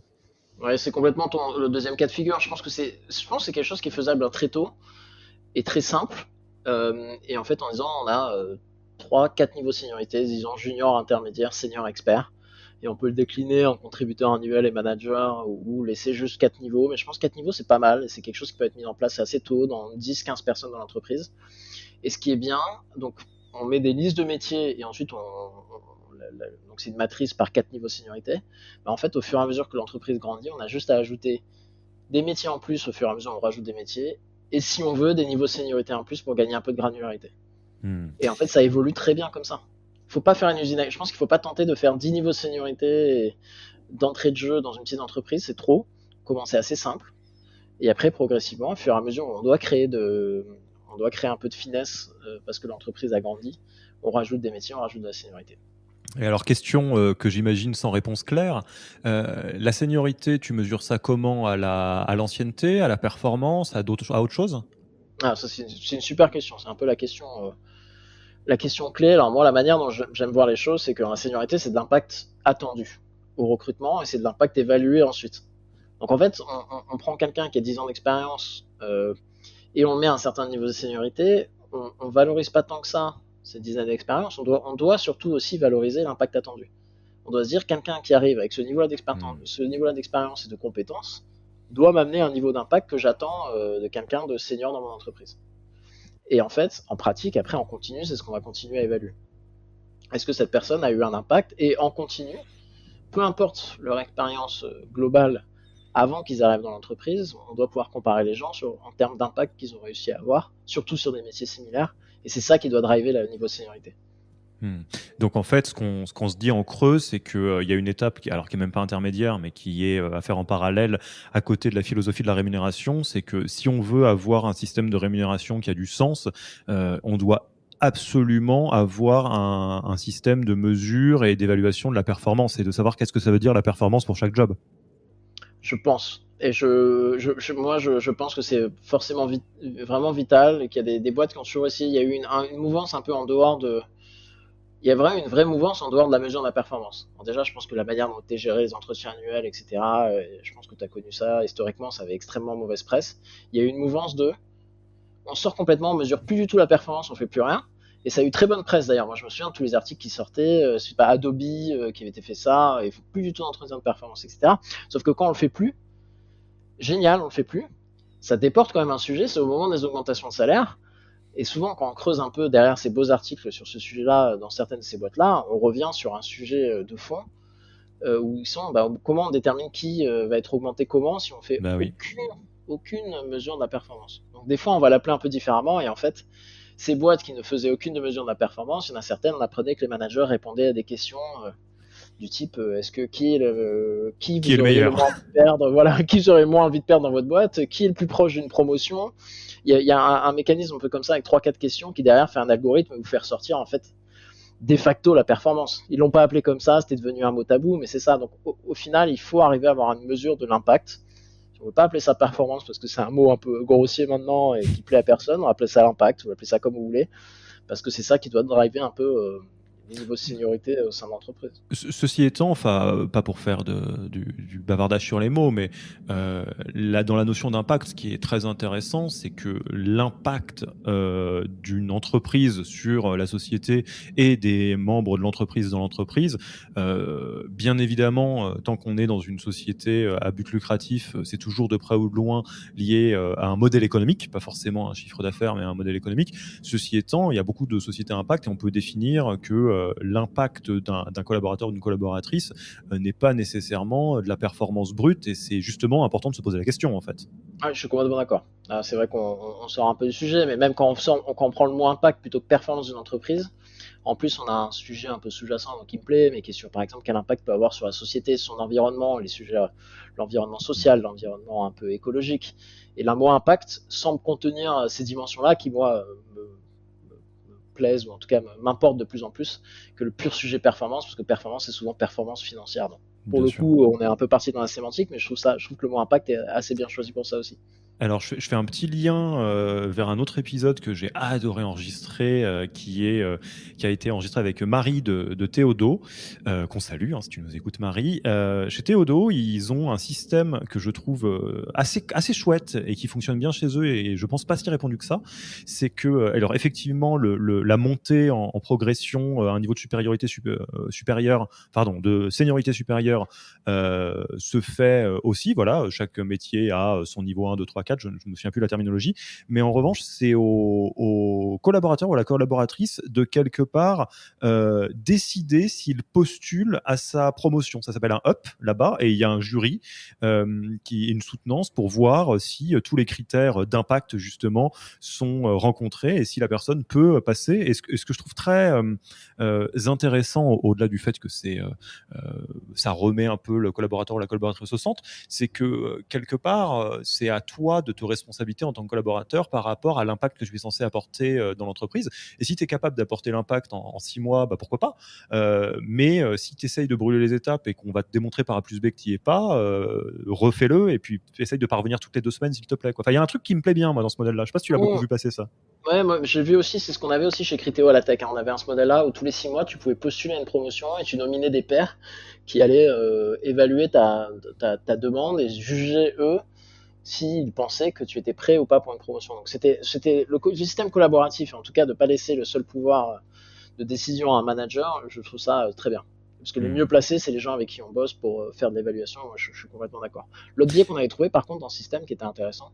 Ouais, c'est complètement le deuxième cas de figure. Je pense que c'est quelque chose qui est faisable très tôt et très simple. Et en fait, en disant, on a 3-4 niveaux de seniorité, disons junior, intermédiaire, senior, expert. Et on peut le décliner en contributeur annuel et manager ou laisser juste 4 niveaux. Mais je pense que 4 niveaux, c'est pas mal. Et c'est quelque chose qui peut être mis en place assez tôt, dans 10-15 personnes dans l'entreprise. Et ce qui est bien, donc on met des listes de métiers et ensuite donc c'est une matrice par 4 niveaux de seniorité. En fait, au fur et à mesure que l'entreprise grandit, on a juste à ajouter des métiers en plus. Au fur et à mesure, on rajoute des métiers. Et si on veut, des niveaux de seniorité en plus pour gagner un peu de granularité. Et en fait, ça évolue très bien comme ça. Faut pas faire une usine. Je pense qu'il faut pas tenter de faire 10 niveaux de seniorité d'entrée de jeu dans une petite entreprise, c'est trop. Commencer assez simple. Et après, progressivement, au fur et à mesure, on doit créer un peu de finesse parce que l'entreprise a grandi. On rajoute des métiers, on rajoute de la seniorité. Et alors, question que j'imagine sans réponse claire, la seniorité, tu mesures ça comment? À l'ancienneté, à la performance, à autre chose? Ah, ça, c'est une super question. C'est un peu la question clé. Alors moi, la manière dont j'aime voir les choses, c'est que la seniorité, c'est de l'impact attendu au recrutement et c'est de l'impact évalué ensuite. Donc en fait, on prend quelqu'un qui a 10 ans d'expérience et on le met à un certain niveau de seniorité. On valorise pas tant que ça ces 10 années d'expérience. On doit surtout aussi valoriser l'impact attendu. On doit se dire, quelqu'un qui arrive avec ce niveau-là d'expérience et de compétences doit m'amener à un niveau d'impact que j'attends de quelqu'un de senior dans mon entreprise. Et en fait, en pratique, après, en continu, c'est ce qu'on va continuer à évaluer. Est-ce que cette personne a eu un impact? Et en continu, peu importe leur expérience globale avant qu'ils arrivent dans l'entreprise, on doit pouvoir comparer les gens en termes d'impact qu'ils ont réussi à avoir, surtout sur des métiers similaires. Et c'est ça qui doit driver le niveau de seniorité. Donc en fait, ce qu'on se dit en creux, c'est qu'il y a une étape qui est même pas intermédiaire, mais qui est à faire en parallèle à côté de la philosophie de la rémunération. C'est que si on veut avoir un système de rémunération qui a du sens, on doit absolument avoir un système de mesure et d'évaluation de la performance et de savoir qu'est-ce que ça veut dire la performance pour chaque job. Je pense. Et je pense que c'est forcément vraiment vital et qu'il y a des boîtes qui ont toujours essayé. Il y a eu une mouvance un peu en dehors de. Il y a vraiment une vraie mouvance en dehors de la mesure de la performance. Alors déjà, je pense que la manière dont tu géré les entretiens annuels, etc., je pense que tu as connu ça, historiquement, ça avait extrêmement mauvaise presse. Il y a eu une mouvance on sort complètement, on mesure plus du tout la performance, on fait plus rien. Et ça a eu très bonne presse d'ailleurs. Moi, je me souviens de tous les articles qui sortaient, c'est pas Adobe qui avait été fait ça, il faut plus du tout d'entretien de performance, etc. Sauf que quand on le fait plus, génial, on le fait plus. Ça déporte quand même un sujet, c'est au moment des augmentations de salaire. Et souvent, quand on creuse un peu derrière ces beaux articles sur ce sujet-là, dans certaines de ces boîtes-là, on revient sur un sujet de fond où ils sont, comment on détermine qui va être augmenté comment si on fait aucune mesure de la performance. Donc des fois, on va l'appeler un peu différemment et en fait, ces boîtes qui ne faisaient aucune mesure de la performance, il y en a certaines, on apprenait que les managers répondaient à des questions du type est-ce que qui Qui est vous le auriez le meilleur? moins envie de perdre, voilà, qui vous auriez le moins envie de perdre dans votre boîte, qui est le plus proche d'une promotion. Il y a un mécanisme un peu comme ça avec 3-4 questions qui derrière fait un algorithme et vous fait ressortir en fait de facto la performance. Ils l'ont pas appelé comme ça, c'était devenu un mot tabou, mais c'est ça. Donc au final, il faut arriver à avoir une mesure de l'impact. On ne veut pas appeler ça performance parce que c'est un mot un peu grossier maintenant et qui plaît à personne. On va appeler ça l'impact, on va appeler ça comme vous voulez, parce que c'est ça qui doit driver un peu les niveaux de seniorité au sein de l'entreprise. Ceci étant, enfin, pas pour faire du bavardage sur les mots, mais là, dans la notion d'impact, ce qui est très intéressant, c'est que l'impact d'une entreprise sur la société et des membres de l'entreprise dans l'entreprise, bien évidemment, tant qu'on est dans une société à but lucratif, c'est toujours de près ou de loin lié à un modèle économique, pas forcément un chiffre d'affaires, mais un modèle économique. Ceci étant, il y a beaucoup de sociétés à impact et on peut définir que l'impact d'un collaborateur ou d'une collaboratrice n'est pas nécessairement de la performance brute et c'est justement important de se poser la question en fait. Ah, je suis complètement d'accord. C'est vrai qu'on sort un peu du sujet, mais même quand on prend le mot impact plutôt que performance d'une entreprise, en plus on a un sujet un peu sous-jacent qui me plaît, mais qui est sur par exemple quel impact peut avoir sur la société, son environnement, les sujets, l'environnement social, l'environnement un peu écologique. Et le mot impact semble contenir ces dimensions-là qui, moi, me plaisent, ou en tout cas m'importent de plus en plus que le pur sujet performance, parce que performance c'est souvent performance financière. Donc, pour Bien le sûr. coup, on est un peu parti dans la sémantique, mais je trouve que le mot impact est assez bien choisi pour ça aussi. Alors, je fais un petit lien vers un autre épisode que j'ai adoré enregistrer, qui a été enregistré avec Marie de Théodo, qu'on salue, hein, si tu nous écoutes, Marie. Chez Théodo, ils ont un système que je trouve assez chouette et qui fonctionne bien chez eux, et je pense pas si répandu que ça. C'est que, alors effectivement, la montée en progression à un niveau de supériorité supérieur, pardon, de seniorité supérieure, se fait aussi. Voilà, chaque métier a son niveau 1, 2, 3, 4, je ne me souviens plus la terminologie, mais en revanche, c'est au collaborateur ou à la collaboratrice de quelque part décider s'il postule à sa promotion. Ça s'appelle un up là-bas, et il y a un jury qui est une soutenance pour voir si tous les critères d'impact justement sont rencontrés et si la personne peut passer. Et ce que je trouve très intéressant, au-delà du fait que ça remet un peu le collaborateur ou la collaboratrice au centre, c'est que quelque part, c'est à toi de te responsabiliser en tant que collaborateur par rapport à l'impact que tu es censé apporter dans l'entreprise. Et si tu es capable d'apporter l'impact en 6 mois, bah pourquoi pas. Mais si tu essayes de brûler les étapes et qu'on va te démontrer par A plus B que tu n'y es pas, refais-le et puis essaye de parvenir toutes les 2 semaines, s'il te plaît. Enfin, il y a un truc qui me plaît bien, moi, dans ce modèle-là. Je sais pas si tu l'as beaucoup Mmh. vu passer, ça. Ouais, moi j'ai vu aussi, c'est ce qu'on avait aussi chez Criteo à la Tech, hein. On avait ce modèle-là où tous les 6 mois tu pouvais postuler à une promotion et tu nominais des pairs qui allaient évaluer ta demande et juger eux s'ils pensaient que tu étais prêt ou pas pour une promotion. Donc c'était le système collaboratif, en tout cas de pas laisser le seul pouvoir de décision à un manager, je trouve ça très bien. Parce que les mieux placés, c'est les gens avec qui on bosse pour faire de l'évaluation. Moi, je suis complètement d'accord. L'autre biais qu'on avait trouvé, par contre, dans ce système qui était intéressant,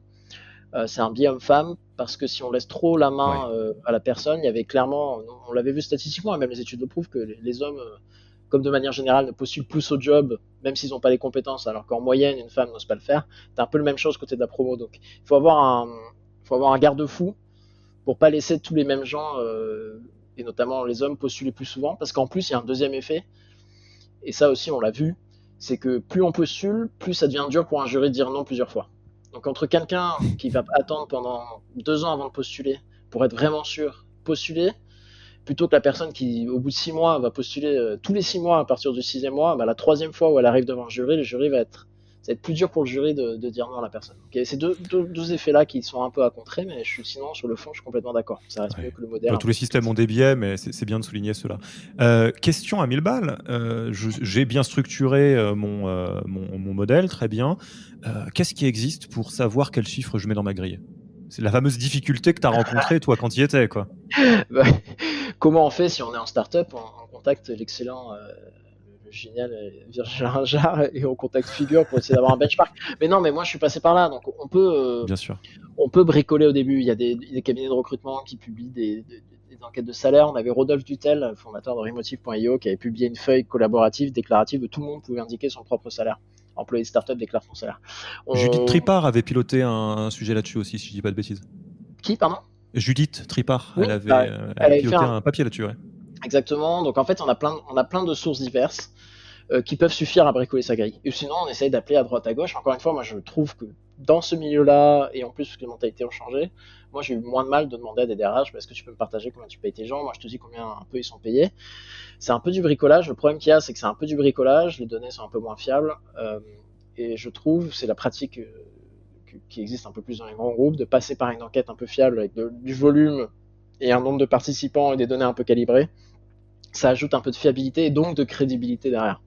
c'est un biais homme-femme, parce que si on laisse trop la Ouais. main à la personne, il y avait clairement, on l'avait vu statistiquement, et même les études le prouvent, que les hommes, comme de manière générale, ne postulent plus au job, même s'ils n'ont pas les compétences, alors qu'en moyenne, une femme n'ose pas le faire. C'est un peu la même chose côté de la promo. Donc, il faut avoir un garde-fou pour pas laisser tous les mêmes gens, et notamment les hommes, postuler plus souvent, parce qu'en plus, il y a un deuxième effet, et ça aussi, on l'a vu, c'est que plus on postule, plus ça devient dur pour un jury de dire non plusieurs fois. Donc entre quelqu'un qui va attendre pendant 2 ans avant de postuler, pour être vraiment sûr, postuler, plutôt que la personne qui, au bout de 6 mois, va postuler tous les 6 mois à partir du 6e mois, bah, la 3e fois où elle arrive devant le jury ça va être plus dur pour le jury de dire non à la personne. Okay, c'est deux effets-là qui sont un peu à contrer, mais sinon, sur le fond, je suis complètement d'accord. Ça reste mieux Ouais. que le modèle. Tous les systèmes ont des biais, mais c'est bien de souligner cela. Question à 1000 balles. J'ai bien structuré mon modèle, très bien. Qu'est-ce qui existe pour savoir quel chiffre je mets dans ma grille? C'est la fameuse difficulté que tu as rencontrée, toi, quand tu y étais, quoi. Bah, comment on fait si on est en start-up? On contacte l'excellent, le génial Virgile Rinjard et on contacte Figure pour essayer d'avoir un benchmark. Mais non, mais moi je suis passé par là, donc Bien sûr. on peut bricoler au début. Il y a des cabinets de recrutement qui publient des enquêtes de salaire. On avait Rodolphe Dutel, le fondateur de Remotive.io, qui avait publié une feuille collaborative, déclarative, où tout le monde pouvait indiquer son propre salaire. Employé de start-up déclare son salaire. Judith Tripart avait piloté un sujet là-dessus aussi, si je dis pas de bêtises. Qui, pardon? Judith Tripart, Oui, elle elle a avait fait piloté un papier là-dessus, ouais. Exactement. Donc en fait, on a plein de sources diverses. qui peuvent suffire à bricoler sa grille. Et sinon, on essaye d'appeler à droite à gauche. Encore une fois, moi, je trouve que dans ce milieu-là, et en plus que les mentalités ont changé, moi, j'ai eu moins de mal de demander à des DRH, est-ce que tu peux me partager combien tu payes tes gens? Moi, je te dis combien un peu ils sont payés. C'est un peu du bricolage. Le problème qu'il y a, c'est que c'est un peu du bricolage. Les données sont un peu moins fiables. Et je trouve, c'est la pratique qui existe un peu plus dans les grands groupes, de passer par une enquête un peu fiable avec du volume et un nombre de participants et des données un peu calibrées. Ça ajoute un peu de fiabilité et donc de crédibilité derrière.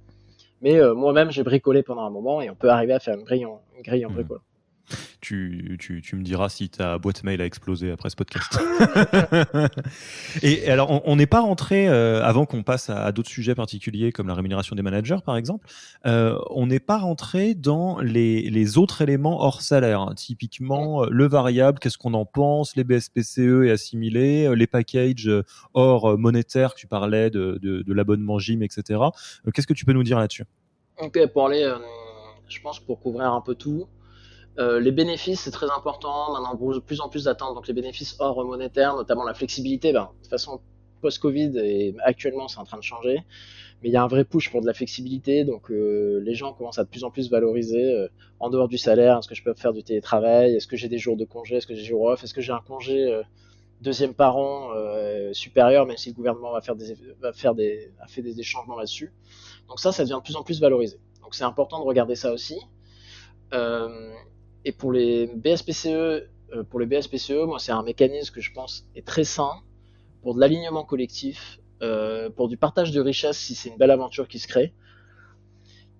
Mais moi-même, j'ai bricolé pendant un moment et on peut arriver à faire une grille en bricolant. Tu me diras si ta boîte mail a explosé après ce podcast. Et alors, on n'est pas rentré, avant qu'on passe à d'autres sujets particuliers comme la rémunération des managers, par exemple, on n'est pas rentré dans les autres éléments hors salaire. Typiquement, le variable, qu'est-ce qu'on en pense, les BSPCE et assimilés, les packages hors monétaire, que tu parlais de l'abonnement gym, etc. Qu'est-ce que tu peux nous dire là-dessus? Ok, pour aller, je pense pour couvrir un peu tout, les bénéfices, c'est très important. Maintenant, de plus en plus d'attentes. Donc, les bénéfices hors monétaire, notamment la flexibilité, de toute façon, post-Covid, et actuellement, c'est en train de changer. Mais il y a un vrai push pour de la flexibilité. Donc, les gens commencent à de plus en plus valoriser en dehors du salaire. Est-ce que je peux faire du télétravail? Est-ce que j'ai des jours de congé? Est-ce que j'ai des jours off? Est-ce que j'ai un congé deuxième par an supérieur, même si le gouvernement a fait des changements là-dessus? Donc, ça devient de plus en plus valorisé. Donc, c'est important de regarder ça aussi. Et pour les BSPCE, moi, c'est un mécanisme que je pense est très sain pour de l'alignement collectif, pour du partage de richesse si c'est une belle aventure qui se crée.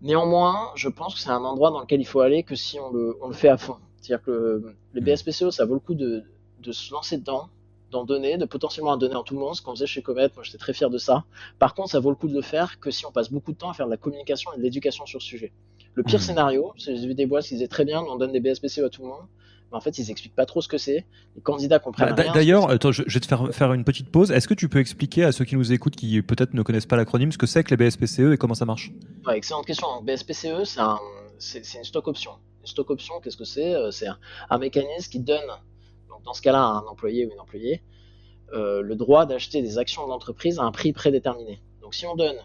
Néanmoins, je pense que c'est un endroit dans lequel il faut aller que si on le fait à fond. C'est-à-dire que les BSPCE, ça vaut le coup de se lancer dedans, d'en donner, de potentiellement en donner à tout le monde, ce qu'on faisait chez Comet, moi j'étais très fier de ça. Par contre, ça vaut le coup de le faire que si on passe beaucoup de temps à faire de la communication et de l'éducation sur ce sujet. Le pire scénario, c'est j'ai vu des boîtes qui disaient très bien, on donne des BSPCE à tout le monde, mais en fait, ils expliquent pas trop ce que c'est. Les candidats comprennent rien. D'ailleurs, attends, je vais te faire une petite pause. Est-ce que tu peux expliquer à ceux qui nous écoutent, qui peut-être ne connaissent pas l'acronyme, ce que c'est que les BSPCE et comment ça marche? Ouais, excellente question. Donc, BSPCE, c'est une stock option. Une stock option, qu'est-ce que c'est? C'est un mécanisme qui donne, donc dans ce cas-là, à un employé ou une employée, le droit d'acheter des actions de l'entreprise à un prix prédéterminé. Donc si on donne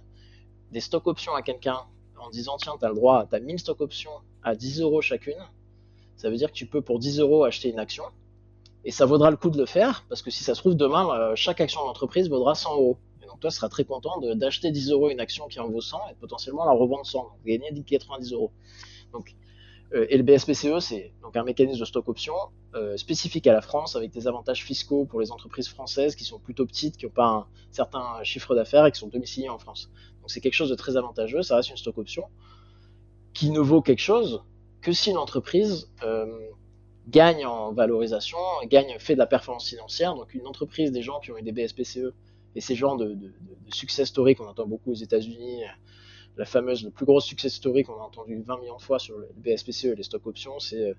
des stock options à quelqu'un en disant tiens, tu as 1000 stock options à 10 euros chacune, ça veut dire que tu peux pour 10 euros acheter une action et ça vaudra le coup de le faire parce que si ça se trouve demain, chaque action de l'entreprise vaudra 100 euros. Et donc toi, tu seras très content d'acheter 10 euros une action qui en vaut 100 et potentiellement la revendre 100, donc gagner 90 euros. Donc, et le BSPCE, c'est donc un mécanisme de stock option spécifique à la France avec des avantages fiscaux pour les entreprises françaises qui sont plutôt petites, qui n'ont pas un certain chiffre d'affaires et qui sont domiciliées en France. Donc c'est quelque chose de très avantageux, ça reste une stock option qui ne vaut quelque chose que si l'entreprise gagne en valorisation, fait de la performance financière. Donc une entreprise, des gens qui ont eu des BSPCE et ces genres de success story qu'on entend beaucoup aux États-Unis, le plus gros success story qu'on a entendu 20 millions de fois sur le BSPCE et les stock options, c'est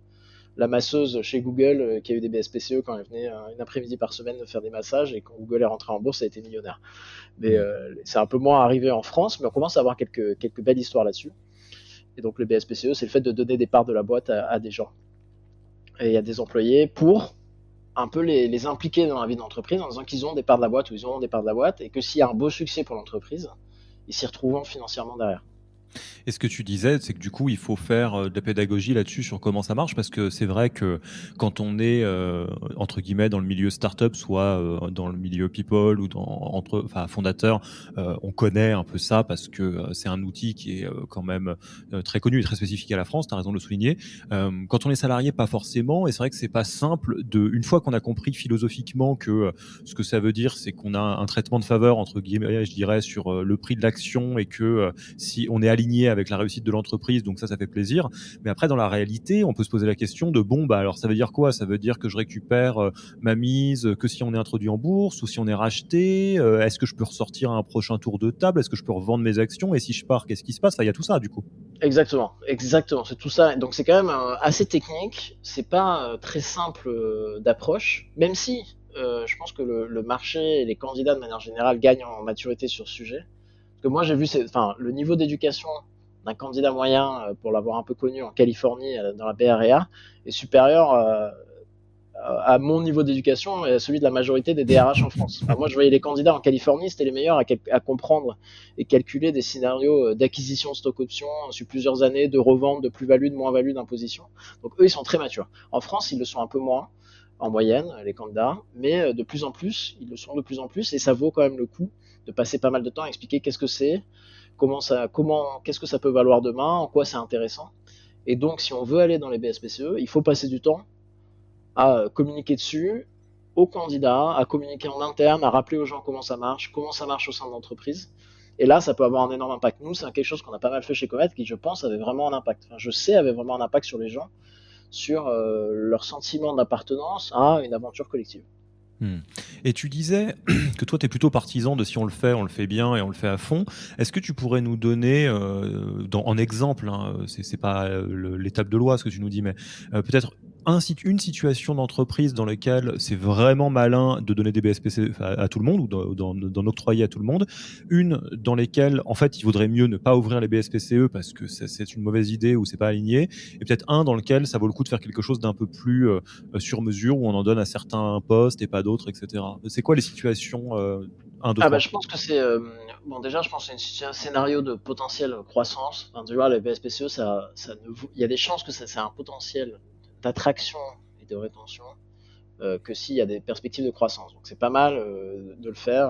la masseuse chez Google qui a eu des BSPCE quand elle venait une après-midi par semaine faire des massages et quand Google est rentré en bourse, elle a été millionnaire. Mais c'est un peu moins arrivé en France, mais on commence à avoir quelques belles histoires là-dessus. Et donc le BSPCE, c'est le fait de donner des parts de la boîte à des gens et à des employés pour un peu les impliquer dans la vie de l'entreprise en disant qu'ils ont des parts de la boîte ou ils auront des parts de la boîte et que s'il y a un beau succès pour l'entreprise, ils s'y retrouveront financièrement derrière. Et ce que tu disais, c'est que du coup, il faut faire de la pédagogie là-dessus sur comment ça marche, parce que c'est vrai que quand on est entre guillemets dans le milieu startup, soit dans le milieu people ou fondateur, on connaît un peu ça parce que c'est un outil qui est quand même très connu et très spécifique à la France. T'as raison de le souligner. Quand on est salarié, pas forcément. Et c'est vrai que c'est pas simple une fois qu'on a compris philosophiquement que ce que ça veut dire, c'est qu'on a un traitement de faveur entre guillemets, je dirais, sur le prix de l'action et que si on est aligné avec la réussite de l'entreprise, donc ça fait plaisir. Mais après, dans la réalité, on peut se poser la question de alors ça veut dire quoi? Ça veut dire que je récupère ma mise que si on est introduit en bourse ou si on est racheté? Est-ce que je peux ressortir à un prochain tour de table? Est-ce que je peux revendre mes actions? Et si je pars, qu'est-ce qui se passe? Enfin, il y a tout ça, du coup. Exactement, c'est tout ça. Donc c'est quand même assez technique, c'est pas très simple d'approche, même si je pense que le marché et les candidats de manière générale gagnent en maturité sur ce sujet. Parce que moi j'ai vu le niveau d'éducation d'un candidat moyen, pour l'avoir un peu connu en Californie, dans la Bay Area, est supérieur à mon niveau d'éducation et à celui de la majorité des DRH en France. Enfin, moi, je voyais les candidats en Californie, c'était les meilleurs à comprendre et calculer des scénarios d'acquisition de stock options sur plusieurs années, de revente, de plus-value, de moins-value, d'imposition. Donc eux, ils sont très matures. En France, ils le sont un peu moins en moyenne, les candidats, mais de plus en plus, ils le sont de plus en plus, et ça vaut quand même le coup de passer pas mal de temps à expliquer qu'est-ce que c'est, qu'est-ce que ça peut valoir demain, en quoi c'est intéressant. Et donc, si on veut aller dans les BSPCE, il faut passer du temps à communiquer dessus, aux candidats, à communiquer en interne, à rappeler aux gens comment ça marche au sein de l'entreprise. Et là, ça peut avoir un énorme impact. Nous, c'est quelque chose qu'on a pas mal fait chez Comet, qui, je pense, avait vraiment un impact. Enfin, je sais, avait vraiment un impact sur les gens, sur leur sentiment d'appartenance à une aventure collective. Et tu disais que toi, tu es plutôt partisan de si on le fait bien et on le fait à fond. Est-ce que tu pourrais nous donner, en exemple, hein, c'est pas l'étape de loi ce que tu nous dis, mais peut-être une situation d'entreprise dans laquelle c'est vraiment malin de donner des BSPC à tout le monde ou d'en octroyer à tout le monde, une dans lesquelles en fait il vaudrait mieux ne pas ouvrir les BSPCE parce que c'est une mauvaise idée ou c'est pas aligné, et peut-être un dans lequel ça vaut le coup de faire quelque chose d'un peu plus sur mesure où on en donne à certains postes et pas d'autres, etc. C'est quoi les situations 1, 2, Ah bah 3? je pense que c'est bon, déjà je pense que c'est un scénario de potentielle croissance. Enfin, tu vois, les BSPCE, il y a des chances que ça c'est un potentiel d'attraction et de rétention que s'il y a des perspectives de croissance. Donc c'est pas mal de le faire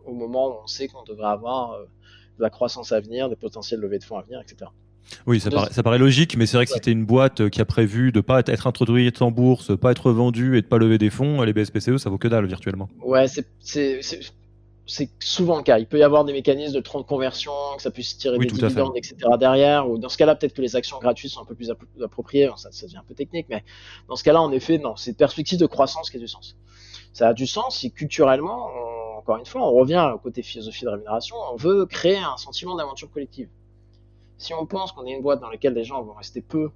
au moment où on sait qu'on devrait avoir de la croissance à venir, des potentiels levées de fonds à venir, etc. Oui, ça paraît logique, mais c'est vrai que si tu es une boîte qui a prévu de pas être introduite en bourse, pas être vendue et de pas lever des fonds, les BSPCE, ça vaut que dalle virtuellement. Ouais, c'est souvent le cas. Il peut y avoir des mécanismes de conversion, que ça puisse tirer Oui, des tout à fait. dividendes, etc. derrière. Ou dans ce cas-là, peut-être que les actions gratuites sont un peu plus appropriées. Ça devient un peu technique, mais dans ce cas-là, en effet, non. C'est une perspective de croissance qui a du sens. Ça a du sens si culturellement, encore une fois, on revient au côté philosophie de rémunération, on veut créer un sentiment d'aventure collective. Si on pense qu'on est une boîte dans laquelle les gens vont rester peu,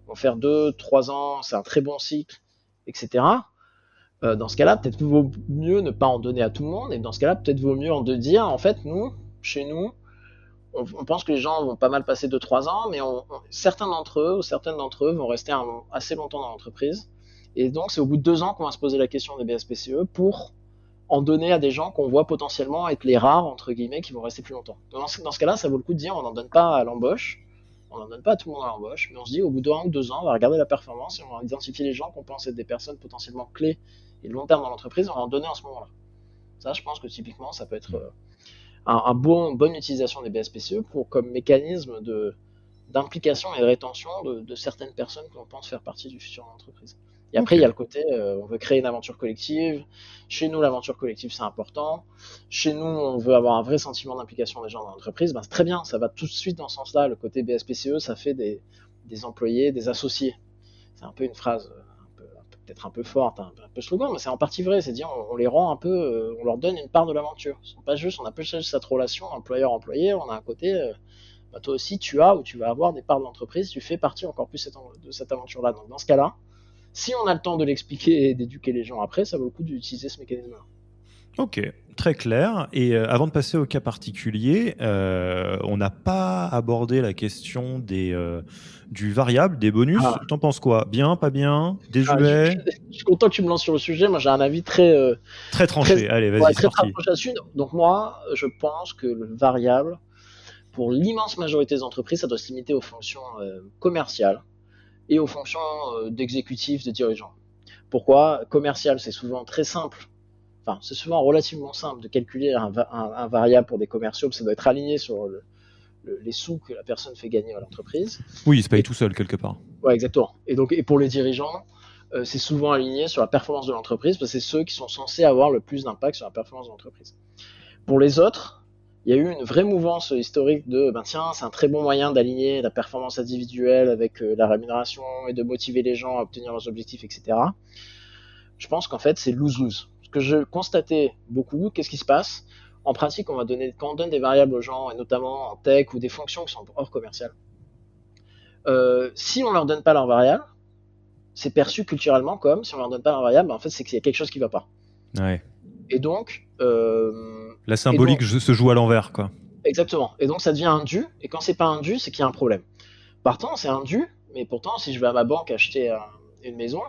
vont faire 2, 3 ans, c'est un très bon cycle, etc. Dans ce cas-là, peut-être vaut mieux ne pas en donner à tout le monde, et dans ce cas-là, peut-être vaut mieux en dire, en fait, chez nous, on pense que les gens vont pas mal passer 2-3 ans, mais certains d'entre eux ou certaines d'entre eux vont rester assez longtemps dans l'entreprise, et donc c'est au bout de 2 ans qu'on va se poser la question des BSPCE pour en donner à des gens qu'on voit potentiellement être les rares, entre guillemets, qui vont rester plus longtemps. Dans ce cas-là, ça vaut le coup de dire, on n'en donne pas à l'embauche, on n'en donne pas à tout le monde à l'embauche, mais on se dit, au bout d'1 ou 2 ans, on va regarder la performance et on va identifier les gens qu'on pense être des personnes potentiellement clés et long terme dans l'entreprise, on va en donner à ce moment-là. Ça, je pense que typiquement, ça peut être bonne utilisation des BSPCE comme mécanisme d'implication et de rétention de certaines personnes qu'on pense faire partie du futur de l'entreprise. Et après, il y a le côté, on veut créer une aventure collective. Chez nous, l'aventure collective, c'est important. Chez nous, on veut avoir un vrai sentiment d'implication des gens dans l'entreprise. C'est très bien, ça va tout de suite dans ce sens-là. Le côté BSPCE, ça fait des employés, des associés. C'est un peu une phrase peut-être un peu forte, un peu slogan, mais c'est en partie vrai. C'est dire, on les rend un peu, on leur donne une part de l'aventure. On n'a pas juste cette relation employeur-employé. On a un côté, toi aussi, tu as ou tu vas avoir des parts de l'entreprise. Tu fais partie encore plus de cette aventure-là. Donc dans ce cas-là, si on a le temps de l'expliquer et d'éduquer les gens après, ça vaut le coup d'utiliser ce mécanisme-là. Ok, très clair. Et avant de passer au cas particulier, on n'a pas abordé la question du variable, des bonus. T'en penses quoi? Bien, pas bien? Désuet? Je suis content que tu me lances sur le sujet. Moi, j'ai un avis très tranché. Allez, vas-y, c'est parti. tranché. Donc moi, je pense que le variable, pour l'immense majorité des entreprises, ça doit se limiter aux fonctions commerciales et aux fonctions d'exécutifs, de dirigeants. Pourquoi? Commercial, c'est souvent très simple. Enfin, c'est souvent relativement simple de calculer un variable pour des commerciaux, ça doit être aligné sur les sous que la personne fait gagner à l'entreprise. Oui, il se paye tout seul quelque part. Ouais, exactement. Et pour les dirigeants, c'est souvent aligné sur la performance de l'entreprise, parce que c'est ceux qui sont censés avoir le plus d'impact sur la performance de l'entreprise. Pour les autres, il y a eu une vraie mouvance historique de tiens, c'est un très bon moyen d'aligner la performance individuelle avec la rémunération et de motiver les gens à obtenir leurs objectifs, etc. Je pense qu'en fait, c'est lose-lose. Ce que je constatais beaucoup, qu'est-ce qui se passe? En pratique, quand on donne des variables aux gens, et notamment en tech ou des fonctions qui sont hors commerciales, si on leur donne pas leur variable, c'est perçu culturellement comme si on leur donne pas leur variable, en fait, c'est qu'il y a quelque chose qui va pas. Ouais. Et donc, la symbolique se joue à l'envers, quoi. Exactement. Et donc, ça devient un dû. Et quand c'est pas un dû, c'est qu'il y a un problème. Partant, c'est un dû, mais pourtant, si je vais à ma banque acheter une maison,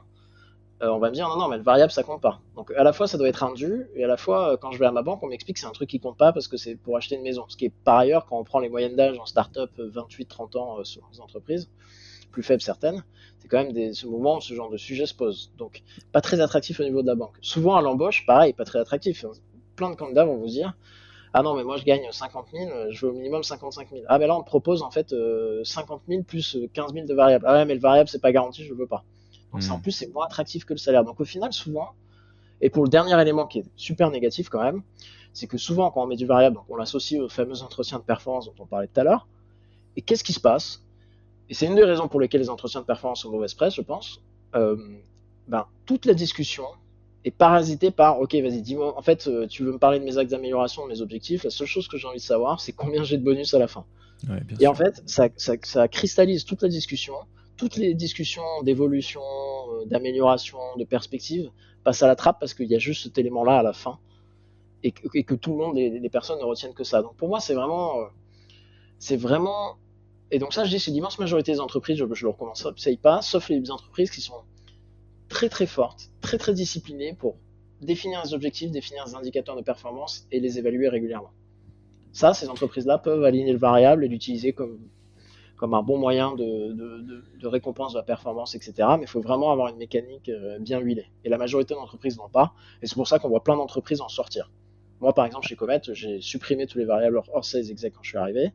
on va me dire non, mais le variable ça compte pas. Donc à la fois ça doit être indu, et à la fois quand je vais à ma banque, on m'explique que c'est un truc qui compte pas parce que c'est pour acheter une maison. Ce qui est par ailleurs, quand on prend les moyennes d'âge en start-up 28-30 ans sur les entreprises, plus faibles certaines, c'est quand même ce moment où ce genre de sujet se pose. Donc pas très attractif au niveau de la banque. Souvent à l'embauche, pareil, pas très attractif. Plein de candidats vont vous dire ah non, mais moi je gagne 50 000, je veux au minimum 55 000. Ah, mais là on te propose en fait 50 000 plus 15 000 de variable. Ah ouais, mais le variable c'est pas garanti, je veux pas. Donc ça en plus c'est moins attractif que le salaire. Donc au final, souvent, et pour le dernier élément qui est super négatif quand même, c'est que souvent quand on met du variable, donc on l'associe aux fameux entretiens de performance dont on parlait tout à l'heure. Et qu'est-ce qui se passe? Et c'est une des raisons pour lesquelles les entretiens de performance sont mauvaise presse, je pense. Euh, Toute la discussion est parasitée par ok, vas-y, dis-moi, en fait, tu veux me parler de mes axes d'amélioration, de mes objectifs, la seule chose que j'ai envie de savoir, c'est combien j'ai de bonus à la fin. Ouais, bien Et en sûr. fait, ça cristallise toute la discussion, toutes les discussions d'évolution, d'amélioration, de perspective passent à la trappe parce qu'il y a juste cet élément-là à la fin et que tout le monde, les personnes ne retiennent que ça. Donc pour moi, c'est vraiment, et donc ça, je dis, c'est l'immense majorité des entreprises, je le recommence pas, sauf les entreprises qui sont très très fortes, très très disciplinées pour définir les objectifs, définir les indicateurs de performance et les évaluer régulièrement. Ça, ces entreprises-là peuvent aligner le variable et l'utiliser comme un bon moyen de récompense de la performance, etc. Mais il faut vraiment avoir une mécanique bien huilée. Et la majorité d'entreprises n'ont pas. Et c'est pour ça qu'on voit plein d'entreprises en sortir. Moi, par exemple, chez Comet, j'ai supprimé tous les variables hors sales exec quand je suis arrivé.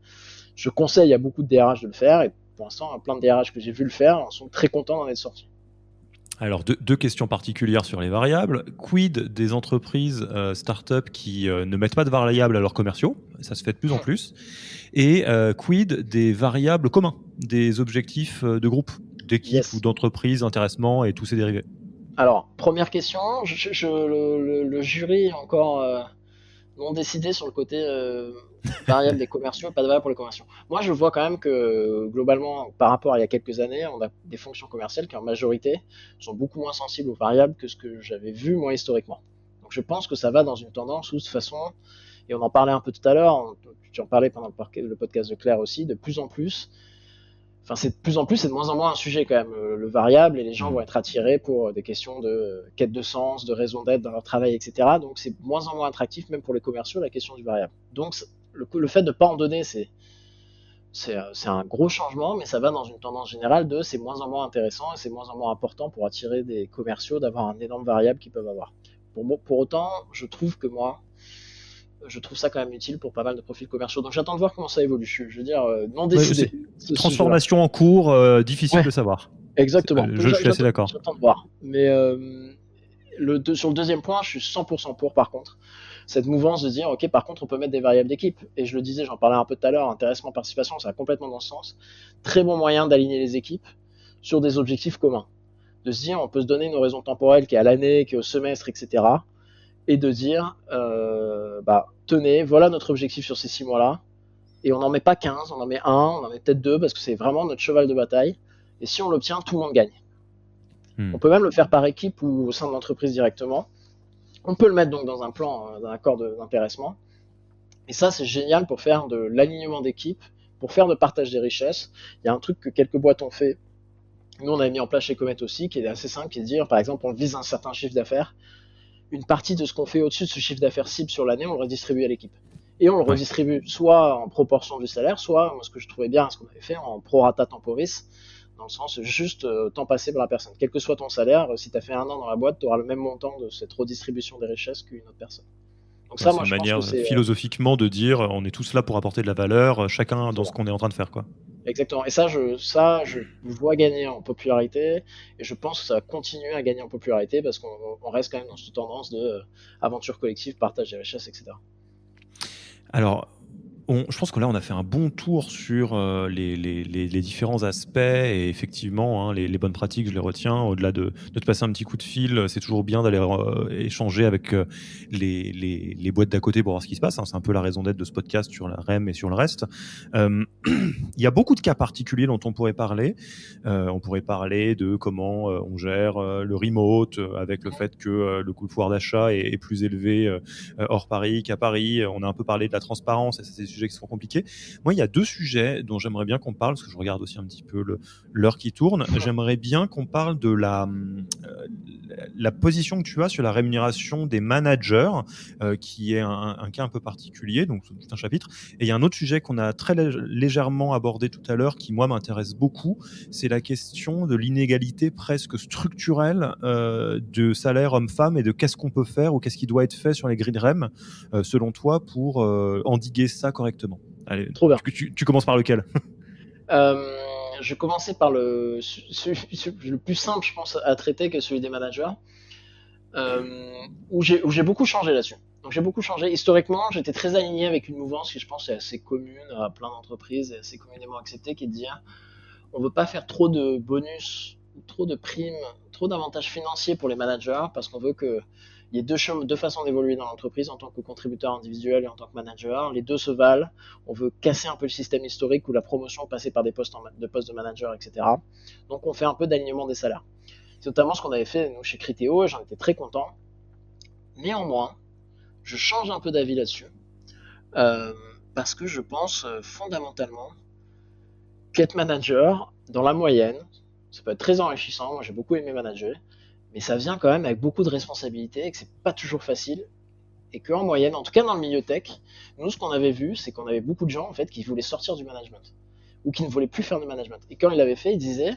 Je conseille à beaucoup de DRH de le faire. Et pour l'instant, plein de DRH que j'ai vu le faire en sont très contents d'en être sortis. Alors, deux questions particulières sur les variables. Quid des entreprises start-up qui ne mettent pas de variables à leurs commerciaux? Ça se fait de plus en plus. Et quid des variables communs, des objectifs de groupe, d'équipe ou Yes. d'entreprise, intéressement et tous ces dérivés? Alors, première question. Le jury est encore non décidé sur le côté variable des commerciaux et pas de variable pour les commerciaux. Moi, je vois quand même que globalement, par rapport à il y a quelques années, on a des fonctions commerciales qui en majorité sont beaucoup moins sensibles aux variables que ce que j'avais vu moi historiquement. Donc je pense que ça va dans une tendance où de toute façon, et on en parlait un peu tout à l'heure, tu en parlais pendant le podcast de Claire aussi, de plus en plus, enfin c'est de plus en plus, c'est de moins en moins un sujet quand même, le variable, et les gens vont être attirés pour des questions de quête de sens, de raison d'être dans leur travail, etc. Donc c'est de moins en moins attractif, même pour les commerciaux, la question du variable. Donc le fait de ne pas en donner, c'est un gros changement, mais ça va dans une tendance générale de c'est moins en moins intéressant et c'est moins en moins important pour attirer des commerciaux d'avoir un énorme variable qu'ils peuvent avoir. Pour autant, je trouve ça quand même utile pour pas mal de profils commerciaux. Donc j'attends de voir comment ça évolue. Je veux dire, non décidé. Transformation en cours, difficile Ouais, de savoir. exactement. Je suis assez d'accord. J'attends de voir. Mais sur le deuxième point, je suis 100% pour par contre. Cette mouvance de dire, ok, par contre, on peut mettre des variables d'équipe. Et je le disais, j'en parlais un peu tout à l'heure, intéressement, participation, ça va complètement dans ce sens. Très bon moyen d'aligner les équipes sur des objectifs communs. De se dire, on peut se donner une horizon temporelle qui est à l'année, qui est au semestre, etc. Et de dire, tenez, voilà notre objectif sur ces 6 mois-là. Et on n'en met pas 15, on en met un, on en met peut-être deux, parce que c'est vraiment notre cheval de bataille. Et si on l'obtient, tout le monde gagne. On peut même le faire par équipe ou au sein de l'entreprise directement. On peut le mettre donc dans un plan, d'un accord d'intéressement. Et ça, c'est génial pour faire de l'alignement d'équipe, pour faire de partage des richesses. Il y a un truc que quelques boîtes ont fait. Nous, on a mis en place chez Comet aussi, qui est assez simple, qui est de dire, par exemple, on vise un certain chiffre d'affaires. Une partie de ce qu'on fait au-dessus de ce chiffre d'affaires cible sur l'année, on le redistribue à l'équipe. Et on le redistribue soit en proportion du salaire, soit, moi, ce que je trouvais bien, ce qu'on avait fait, en prorata temporis, dans le sens juste temps passé par la personne. Quel que soit ton salaire, si tu as fait un an dans la boîte, tu auras le même montant de cette redistribution des richesses qu'une autre personne. Donc ça, C'est moi, une je pense que manière c'est philosophiquement de dire on est tous là pour apporter de la valeur, chacun dans ce qu'on est en train de faire, quoi. exactement. Et ça, je vois gagner en popularité, et je pense que ça va continuer à gagner en popularité parce qu'on reste quand même dans cette tendance de aventure collective, partage des richesses, etc. Alors, je pense que là, on a fait un bon tour sur les différents aspects et effectivement, hein, les bonnes pratiques, je les retiens. Au-delà de te passer un petit coup de fil, c'est toujours bien d'aller échanger avec les boîtes d'à côté pour voir ce qui se passe, hein. C'est un peu la raison d'être de ce podcast sur la REM et sur le reste. Il y a beaucoup de cas particuliers dont on pourrait parler. On pourrait parler de comment on gère le remote avec le fait que le coût de pouvoir d'achat est plus élevé hors Paris qu'à Paris. On a un peu parlé de la transparence et c'est des sujets qui sont compliqués. Moi, il y a 2 sujets dont j'aimerais bien qu'on parle, parce que je regarde aussi un petit peu l'heure qui tourne. J'aimerais bien qu'on parle de la position que tu as sur la rémunération des managers, qui est un cas un peu particulier, donc c'est tout un chapitre. Et il y a un autre sujet qu'on a très légèrement abordé tout à l'heure, qui moi m'intéresse beaucoup, c'est la question de l'inégalité presque structurelle de salaire homme-femme et de qu'est-ce qu'on peut faire ou qu'est-ce qui doit être fait sur les grilles de REM, selon toi, pour endiguer ça correctement. Allez, Trop bien. tu commences par lequel? Je vais commencer par le plus simple, je pense, à traiter, que celui des managers, où j'ai beaucoup changé là-dessus. Donc j'ai beaucoup changé. Historiquement, j'étais très aligné avec une mouvance qui, je pense, est assez commune à plein d'entreprises et assez communément acceptée, qui est de dire on veut pas faire trop de bonus, trop de primes, trop d'avantages financiers pour les managers, parce qu'on veut qu'il y ait deux façons d'évoluer dans l'entreprise, en tant que contributeur individuel et en tant que manager. Les deux se valent. On veut casser un peu le système historique où la promotion passait par des postes de manager, etc. Donc on fait un peu d'alignement des salaires. C'est notamment ce qu'on avait fait nous chez Criteo et j'en étais très content. Néanmoins, je change un peu d'avis là-dessus, parce que je pense fondamentalement qu'être manager, dans la moyenne, ça peut être très enrichissant. Moi, j'ai beaucoup aimé manager, mais ça vient quand même avec beaucoup de responsabilités et que c'est pas toujours facile. Et qu'en moyenne, en tout cas dans le milieu tech, nous, ce qu'on avait vu, c'est qu'on avait beaucoup de gens en fait qui voulaient sortir du management ou qui ne voulaient plus faire de management. Et quand ils l'avaient fait, ils disaient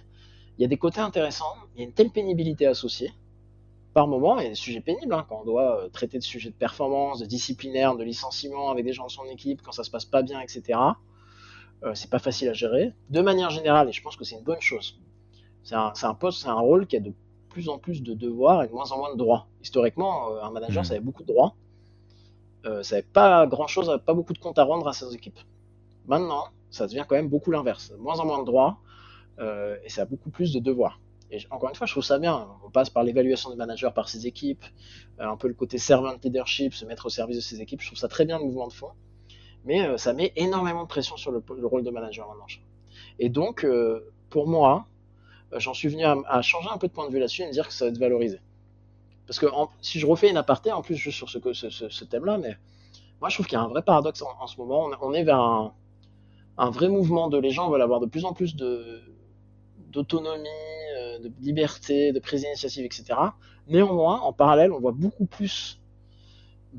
il y a des côtés intéressants, il y a une telle pénibilité associée. Par moment, il y a des sujets pénibles, hein, quand on doit traiter de sujets de performance, de disciplinaire, de licenciement avec des gens de son équipe, quand ça se passe pas bien, etc. C'est pas facile à gérer. De manière générale, et je pense que c'est une bonne chose, c'est un poste, c'est un rôle qui a de plus en plus de devoirs et de moins en moins de droits. Historiquement, un manager, ça avait beaucoup de droits. Ça n'avait pas grand-chose, pas beaucoup de comptes à rendre à ses équipes. Maintenant, ça devient quand même beaucoup l'inverse. Moins en moins de droits, et ça a beaucoup plus de devoirs. Et encore une fois, je trouve ça bien. On passe par l'évaluation des managers par ses équipes, un peu le côté servant leadership, se mettre au service de ses équipes. Je trouve ça très bien, le mouvement de fond. Mais ça met énormément de pression sur le rôle de manager maintenant. Et donc, pour moi, j'en suis venu à changer un peu de point de vue là-dessus et me dire que ça va être valorisé. Parce que si je refais une aparté, en plus, juste sur ce thème-là, mais moi, je trouve qu'il y a un vrai paradoxe en ce moment. On est vers un vrai mouvement de les gens veulent avoir de plus en plus d'autonomie, de liberté, de prise d'initiative, etc. Néanmoins, en parallèle, on voit beaucoup plus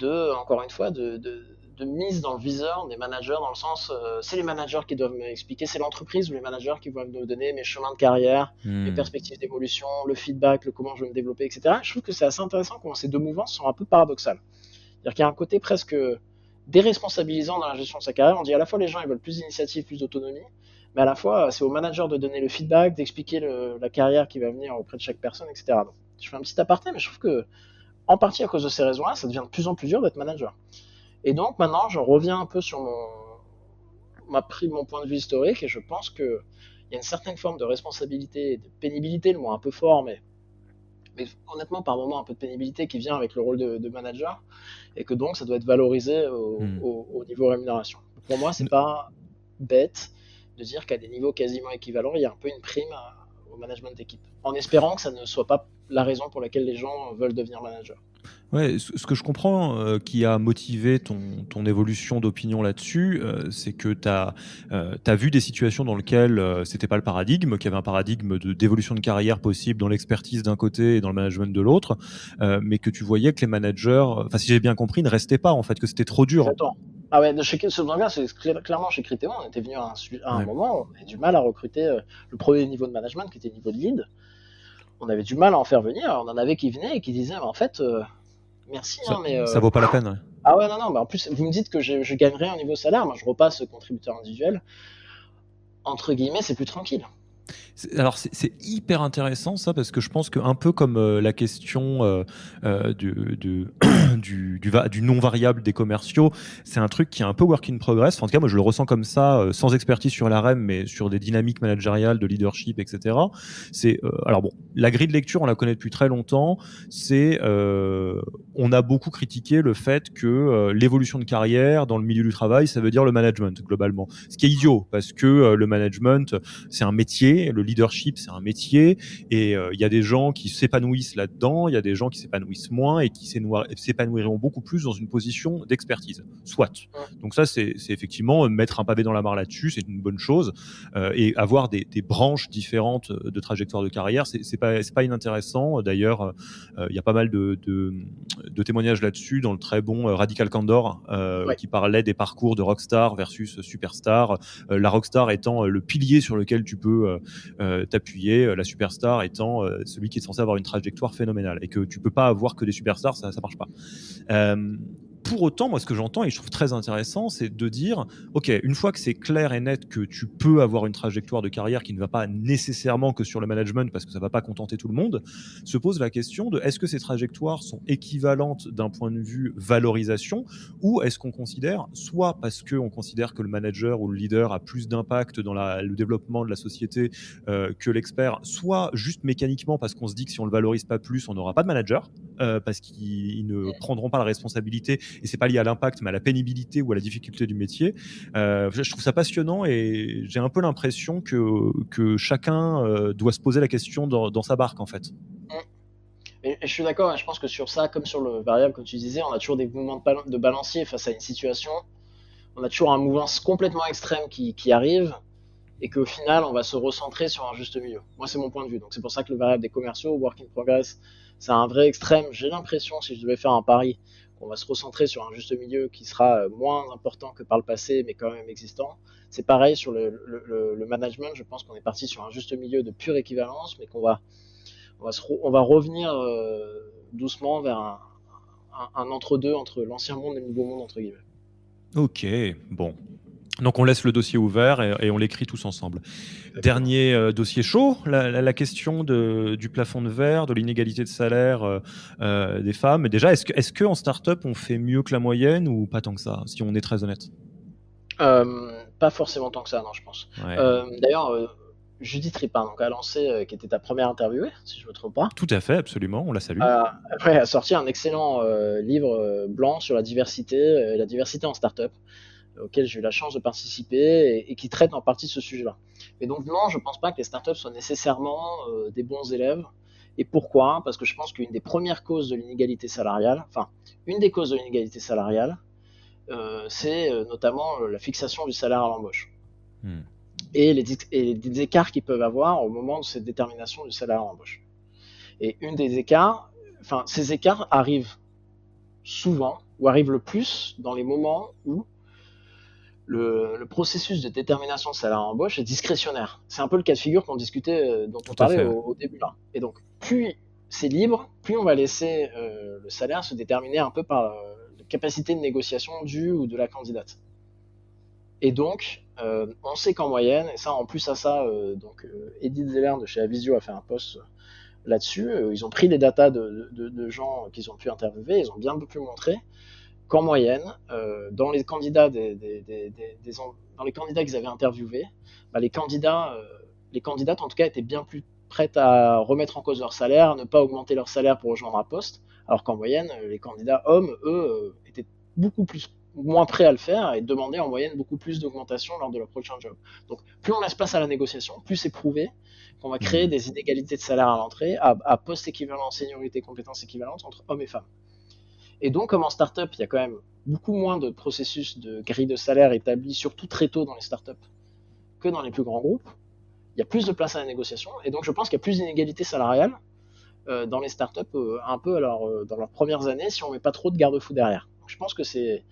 encore une fois, de mise dans le viseur des managers, dans le sens, c'est les managers qui doivent m'expliquer, c'est l'entreprise ou les managers qui doivent me donner mes chemins de carrière, mes perspectives d'évolution, le feedback, comment je vais me développer, etc. Je trouve que c'est assez intéressant comment ces deux mouvances sont un peu paradoxales. C'est-à-dire qu'il y a un côté presque déresponsabilisant dans la gestion de sa carrière. On dit à la fois les gens ils veulent plus d'initiative, plus d'autonomie, mais à la fois c'est au manager de donner le feedback, d'expliquer la carrière qui va venir auprès de chaque personne, etc. Donc, je fais un petit aparté, mais je trouve que en partie à cause de ces raisons-là, ça devient de plus en plus dur d'être manager. Et donc maintenant, je reviens un peu sur mon point de vue historique, et je pense qu'il y a une certaine forme de responsabilité, de pénibilité, le mot un peu fort, mais honnêtement par moment un peu de pénibilité qui vient avec le rôle de manager, et que donc ça doit être valorisé au niveau rémunération. Pour moi, c'est pas bête de dire qu'à des niveaux quasiment équivalents, il y a un peu une prime au management d'équipe, en espérant que ça ne soit pas la raison pour laquelle les gens veulent devenir manager. Ouais, ce que je comprends qui a motivé ton évolution d'opinion là-dessus, c'est que tu as vu des situations dans lesquelles c'était pas le paradigme, qu'il y avait un paradigme d'évolution de carrière possible dans l'expertise d'un côté et dans le management de l'autre, mais que tu voyais que les managers, enfin si j'ai bien compris, ne restaient pas en fait, que c'était trop dur. Exactement. Ah ouais, c'est clairement chez Criteo, on était venu à un moment où on avait du mal à recruter le premier niveau de management qui était le niveau de lead. On avait du mal à en faire venir. On en avait qui venaient et qui disaient, mais en fait, merci, mais ça vaut pas la peine. Ouais. Ah ouais, non, mais en plus, vous me dites que je gagnerai un niveau salaire, moi je repasse contributeur individuel. Entre guillemets, c'est plus tranquille. Alors c'est hyper intéressant ça, parce que je pense qu'un peu comme la question du non variable des commerciaux, c'est un truc qui est un peu work in progress. Enfin, en tout cas, moi je le ressens comme ça, sans expertise sur la REM, mais sur des dynamiques managériales, de leadership, etc. Alors bon, la grille de lecture, on la connaît depuis très longtemps. On a beaucoup critiqué le fait que l'évolution de carrière dans le milieu du travail, ça veut dire le management globalement. Ce qui est idiot, parce que le management, c'est un métier, le leadership, c'est un métier, et il y a des gens qui s'épanouissent là-dedans, il y a des gens qui s'épanouissent moins et qui s'épanouissent s'épanouiront beaucoup plus dans une position d'expertise. Soit. Donc ça, c'est effectivement mettre un pavé dans la mare là-dessus, c'est une bonne chose. Et avoir des branches différentes de trajectoire de carrière, c'est pas inintéressant. D'ailleurs, il y a pas mal de témoignages là-dessus dans le très bon Radical Candor, qui parlait des parcours de rockstar versus superstar. La rockstar étant le pilier sur lequel tu peux t'appuyer, la superstar étant celui qui est censé avoir une trajectoire phénoménale, et que tu peux pas avoir que des superstars, ça marche pas. Pour autant, moi, ce que j'entends et je trouve très intéressant, c'est de dire, ok, une fois que c'est clair et net que tu peux avoir une trajectoire de carrière qui ne va pas nécessairement que sur le management, parce que ça ne va pas contenter tout le monde, se pose la question de est-ce que ces trajectoires sont équivalentes d'un point de vue valorisation, ou est-ce qu'on considère, soit parce qu'on considère que le manager ou le leader a plus d'impact dans le développement de la société que l'expert, soit juste mécaniquement parce qu'on se dit que si on ne le valorise pas plus, on n'aura pas de manager, parce qu'ils ne prendront pas la responsabilité, et c'est pas lié à l'impact mais à la pénibilité ou à la difficulté du métier. Je trouve ça passionnant, et j'ai un peu l'impression que chacun doit se poser la question dans sa barque en fait. Et je suis d'accord, je pense que sur ça, comme sur le variable, comme tu disais, on a toujours des mouvements de balancier face à une situation. On a toujours un mouvement complètement extrême qui arrive, et qu'au final, on va se recentrer sur un juste milieu. Moi, c'est mon point de vue. Donc, c'est pour ça que le variable des commerciaux, work in progress, c'est un vrai extrême. J'ai l'impression, si je devais faire un pari, qu'on va se recentrer sur un juste milieu qui sera moins important que par le passé, mais quand même existant. C'est pareil sur le management. Je pense qu'on est parti sur un juste milieu de pure équivalence, mais qu'on va revenir doucement vers un entre-deux entre l'ancien monde et le nouveau monde, entre guillemets. Ok, bon. Donc on laisse le dossier ouvert et on l'écrit tous ensemble. Dernier dossier chaud, la question du plafond de verre, de l'inégalité de salaire des femmes. Déjà, est-ce qu'en start-up, on fait mieux que la moyenne ou pas tant que ça, si on est très honnête? Pas forcément tant que ça, non, je pense. Ouais. D'ailleurs, Judith Ripin donc, a lancé, qui était ta première interviewée, si je ne me trompe pas. Tout à fait, absolument, on la salue. A sorti un excellent livre blanc sur la diversité en start-up, auquel j'ai eu la chance de participer, et qui traite en partie de ce sujet-là. Mais donc non, je ne pense pas que les startups soient nécessairement des bons élèves. Et pourquoi? Parce que je pense qu'une des premières causes de l'inégalité salariale, c'est notamment la fixation du salaire à l'embauche. Et les écarts qu'ils peuvent avoir au moment de cette détermination du salaire à l'embauche. Et ces écarts arrivent souvent, ou arrivent le plus dans les moments où le processus de détermination de salaire à l'embauche est discrétionnaire. C'est un peu le cas de figure qu'on discutait, dont on parlait au début là. Et donc, plus c'est libre, plus on va laisser le salaire se déterminer un peu par la capacité de négociation du ou de la candidate. Et donc, on sait qu'en moyenne, et ça en plus à ça, Edith Zeller de chez Avisio a fait un post là-dessus. Ils ont pris des datas de gens qu'ils ont pu interviewer, ils ont bien pu montrer qu'en moyenne, dans les candidats dans les candidats qu'ils avaient interviewés, les candidates en tout cas étaient bien plus prêtes à remettre en cause leur salaire, à ne pas augmenter leur salaire pour rejoindre un poste, alors qu'en moyenne, les candidats hommes, eux, étaient beaucoup moins prêts à le faire et demandaient en moyenne beaucoup plus d'augmentation lors de leur prochain job. Donc plus on laisse place à la négociation, plus c'est prouvé qu'on va créer des inégalités de salaire à l'entrée, à poste équivalent, seniorité, compétences équivalentes entre hommes et femmes. Et donc, comme en startup, il y a quand même beaucoup moins de processus de grille de salaire établi, surtout très tôt dans les startups, que dans les plus grands groupes. Il y a plus de place à la négociation, et donc je pense qu'il y a plus d'inégalités salariales dans les startups un peu dans leurs premières années, si on met pas trop de garde-fous derrière. Donc, je pense que c'est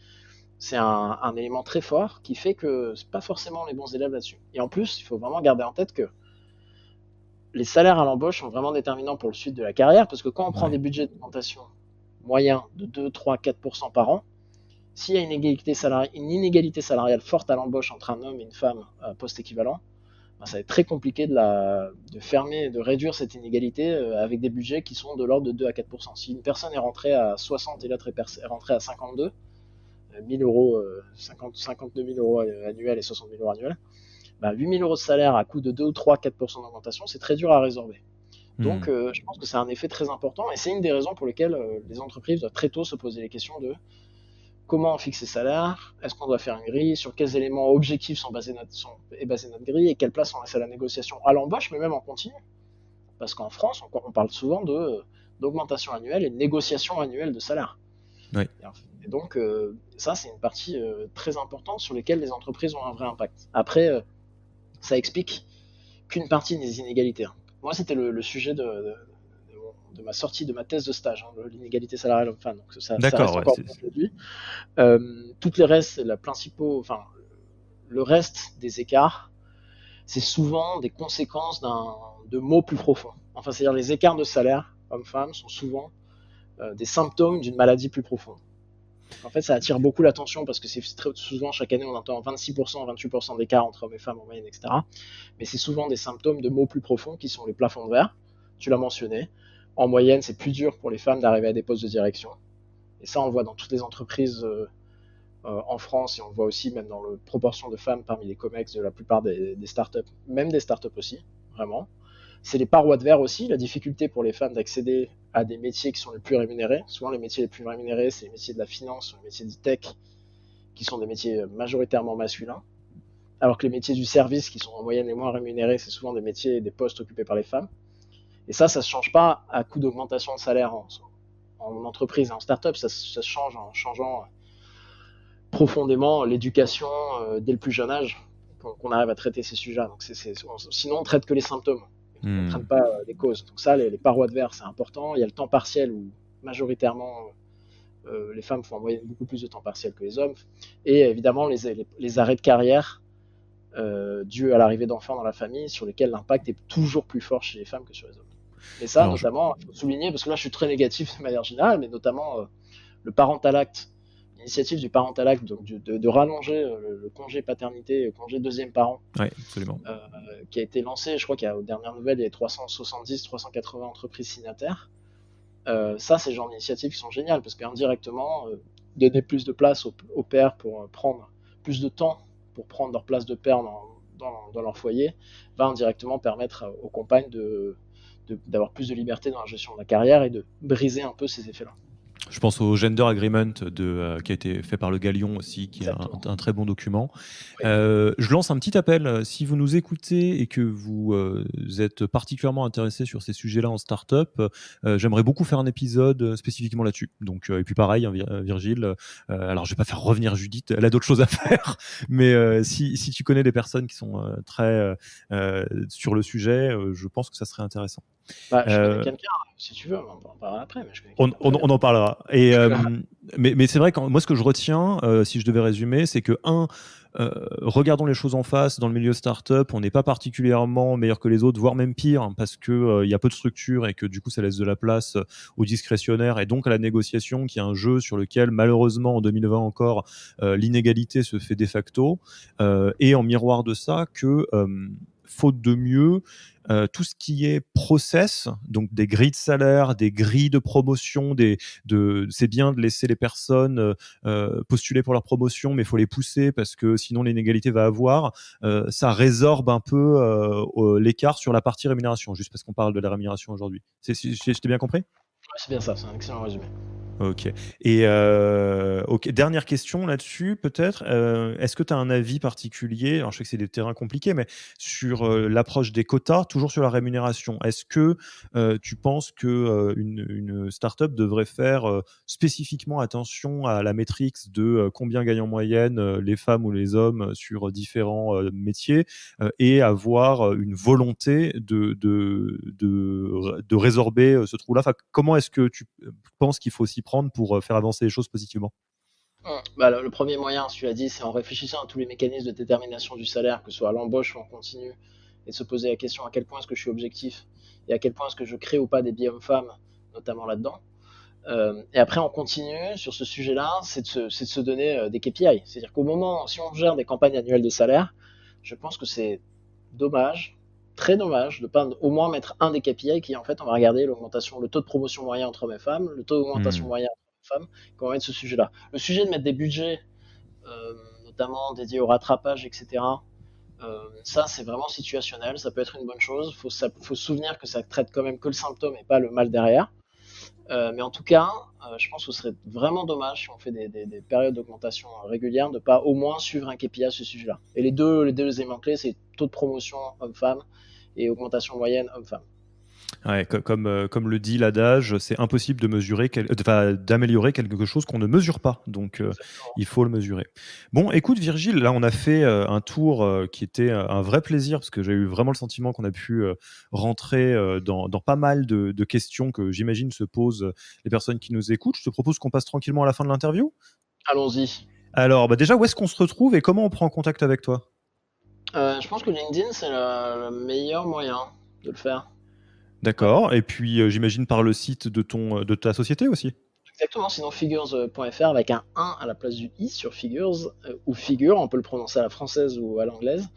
un élément très fort qui fait que c'est pas forcément les bons élèves là-dessus. Et en plus, il faut vraiment garder en tête que les salaires à l'embauche sont vraiment déterminants pour le suite de la carrière, parce que quand on prend des budgets d'augmentation moyen de 2, 3, 4% par an, s'il y a une inégalité salariale forte à l'embauche entre un homme et une femme à poste équivalent, ça va être très compliqué de fermer, de réduire cette inégalité avec des budgets qui sont de l'ordre de 2 à 4%. Si une personne est rentrée à 60 et l'autre est rentrée à 52, 1000 euros, 52 000 euros annuels et 60 000 euros annuels, 8 000 euros de salaire à coût de 2 ou 3, 4% d'augmentation, c'est très dur à résorber. Donc, je pense que c'est un effet très important, et c'est une des raisons pour lesquelles les entreprises doivent très tôt se poser les questions de comment on fixe ses salaires, est-ce qu'on doit faire une grille, sur quels éléments objectifs est basée notre grille, et quelle place on laisse à la négociation à l'embauche, mais même en continu. Parce qu'en France, on parle souvent d'augmentation annuelle et de négociation annuelle de salaire. Oui. Et donc, ça, c'est une partie très importante sur laquelle les entreprises ont un vrai impact. Après, ça explique qu'une partie des inégalités. Moi, c'était le sujet de ma sortie de ma thèse de stage, l'inégalité salariale homme-femme. Donc ça reste D'accord, ouais, encore aujourd'hui. Toutes les restes, le reste des écarts, c'est souvent des conséquences de maux plus profonds. Enfin, c'est-à-dire les écarts de salaire homme-femme sont souvent des symptômes d'une maladie plus profonde. Donc, en fait, ça attire beaucoup l'attention parce que c'est très souvent, chaque année, on entend 26%, 28% d'écart entre hommes et femmes en moyenne, etc. Mais c'est souvent des symptômes de maux plus profonds qui sont les plafonds de verre. Tu l'as mentionné. En moyenne, c'est plus dur pour les femmes d'arriver à des postes de direction. Et ça, on le voit dans toutes les entreprises en France, et on le voit aussi même dans la proportion de femmes parmi les comex de la plupart des startups, même des startups aussi, vraiment. C'est les parois de verre aussi, la difficulté pour les femmes d'accéder à des métiers qui sont les plus rémunérés. Souvent, les métiers les plus rémunérés, c'est les métiers de la finance, les métiers du tech, qui sont des métiers majoritairement masculins. Alors que les métiers du service, qui sont en moyenne les moins rémunérés, c'est souvent des métiers et des postes occupés par les femmes. Et ça ne se change pas à coup d'augmentation de salaire en entreprise et en start-up, ça se change en changeant profondément l'éducation dès le plus jeune âge, qu'on arrive à traiter ces sujets. Donc sinon, on traite que les symptômes, on ne traite pas les causes. Donc ça, les parois de verre, c'est important. Il y a le temps partiel où majoritairement les femmes font en moyenne beaucoup plus de temps partiel que les hommes. Et évidemment, les arrêts de carrière dus à l'arrivée d'enfants dans la famille, sur lesquels l'impact est toujours plus fort chez les femmes que sur les hommes. Et ça, Alors, notamment, il faut souligner, parce que là, je suis très négatif de manière générale, mais notamment le parental act, l'initiative du parental act, donc de rallonger le congé paternité, le congé deuxième parent, absolument. qui a été lancé, je crois qu'aux dernières nouvelles, il y a 370, 380 entreprises signataires. Ça, c'est le genre d'initiatives qui sont géniales, parce qu'indirectement, donner plus de place aux pères pour prendre plus de temps pour prendre leur place de père dans leur foyer, va indirectement permettre aux compagnes d'avoir plus de liberté dans la gestion de la carrière et de briser un peu ces effets-là. Je pense au Gender Agreement qui a été fait par le Galion aussi, qui est un très bon document. Oui. Je lance un petit appel. Si vous nous écoutez et que vous êtes particulièrement intéressé sur ces sujets-là en start-up, j'aimerais beaucoup faire un épisode spécifiquement là-dessus. Donc, et puis pareil, hein, Virgile, alors je vais pas faire revenir Judith, elle a d'autres choses à faire, mais si tu connais des personnes qui sont très sur le sujet, je pense que ça serait intéressant. Je connais quelqu'un, si tu veux, on en parlera après, mais je connais quelqu'un. On en parlera. Et, mais c'est vrai que moi, ce que je retiens, si je devais résumer, c'est que, regardons les choses en face. Dans le milieu startup, on n'est pas particulièrement meilleur que les autres, voire même pire, hein, parce qu'il y a peu de structure et que du coup, ça laisse de la place au discrétionnaire et donc à la négociation, qui est un jeu sur lequel, malheureusement, en 2020 encore, l'inégalité se fait de facto. Et en miroir de ça, que faute de mieux, tout ce qui est process, donc des grilles de salaire, des grilles de promotion, c'est bien de laisser les personnes postuler pour leur promotion, mais il faut les pousser parce que sinon l'inégalité va avoir. Ça résorbe un peu l'écart sur la partie rémunération, juste parce qu'on parle de la rémunération aujourd'hui. Je t'ai bien compris ? C'est bien ça, c'est un excellent résumé. Ok. Et dernière question là-dessus, peut-être. Est-ce que tu as un avis particulier, alors je sais que c'est des terrains compliqués, mais sur l'approche des quotas, toujours sur la rémunération. Est-ce que tu penses que une start-up devrait faire spécifiquement attention à la métrique de combien gagnent en moyenne les femmes ou les hommes sur différents métiers et avoir une volonté de résorber ce trou-là? Enfin, comment est-ce que tu penses qu'il faut s'y prendre pour faire avancer les choses positivement? Le premier moyen, tu l'as dit, c'est en réfléchissant à tous les mécanismes de détermination du salaire, que ce soit à l'embauche ou en continu, et de se poser la question à quel point est-ce que je suis objectif et à quel point est-ce que je crée ou pas des biais hommes-femmes, notamment là-dedans. Et après, en continu, sur ce sujet-là, c'est de se donner des KPI. C'est-à-dire qu'au moment, si on gère des campagnes annuelles de salaire, je pense que c'est dommage, très dommage, de ne pas au moins mettre un des KPI qui, en fait, on va regarder l'augmentation, le taux de promotion moyen entre hommes et femmes, le taux d'augmentation moyen entre hommes et femmes, qu'on va mettre ce sujet-là. Le sujet de mettre des budgets, notamment dédiés au rattrapage, etc., ça, c'est vraiment situationnel, ça peut être une bonne chose. Faut se souvenir que ça traite quand même que le symptôme et pas le mal derrière. Mais en tout cas, je pense que ce serait vraiment dommage si on fait des périodes d'augmentation régulières de ne pas au moins suivre un KPI à ce sujet-là. Et les deux éléments clés, c'est taux de promotion homme-femme et augmentation moyenne homme-femme. Ouais, comme le dit l'adage, c'est impossible de mesurer d'améliorer quelque chose qu'on ne mesure pas. Donc, Exactement. il faut le mesurer. Bon, écoute Virgile, là on a fait un tour qui était un vrai plaisir parce que j'ai eu vraiment le sentiment qu'on a pu rentrer dans pas mal de questions que j'imagine se posent les personnes qui nous écoutent. Je te propose qu'on passe tranquillement à la fin de l'interview. Allons-y. Alors, bah déjà, où est-ce qu'on se retrouve et comment on prend contact avec toi? Je pense que LinkedIn, c'est le meilleur moyen de le faire. Vraiment. D'accord. Et puis, j'imagine par le site de ta société aussi. Exactement, sinon figures.fr avec un 1 à la place du i sur figures, ou figure, on peut le prononcer à la française ou à l'anglaise.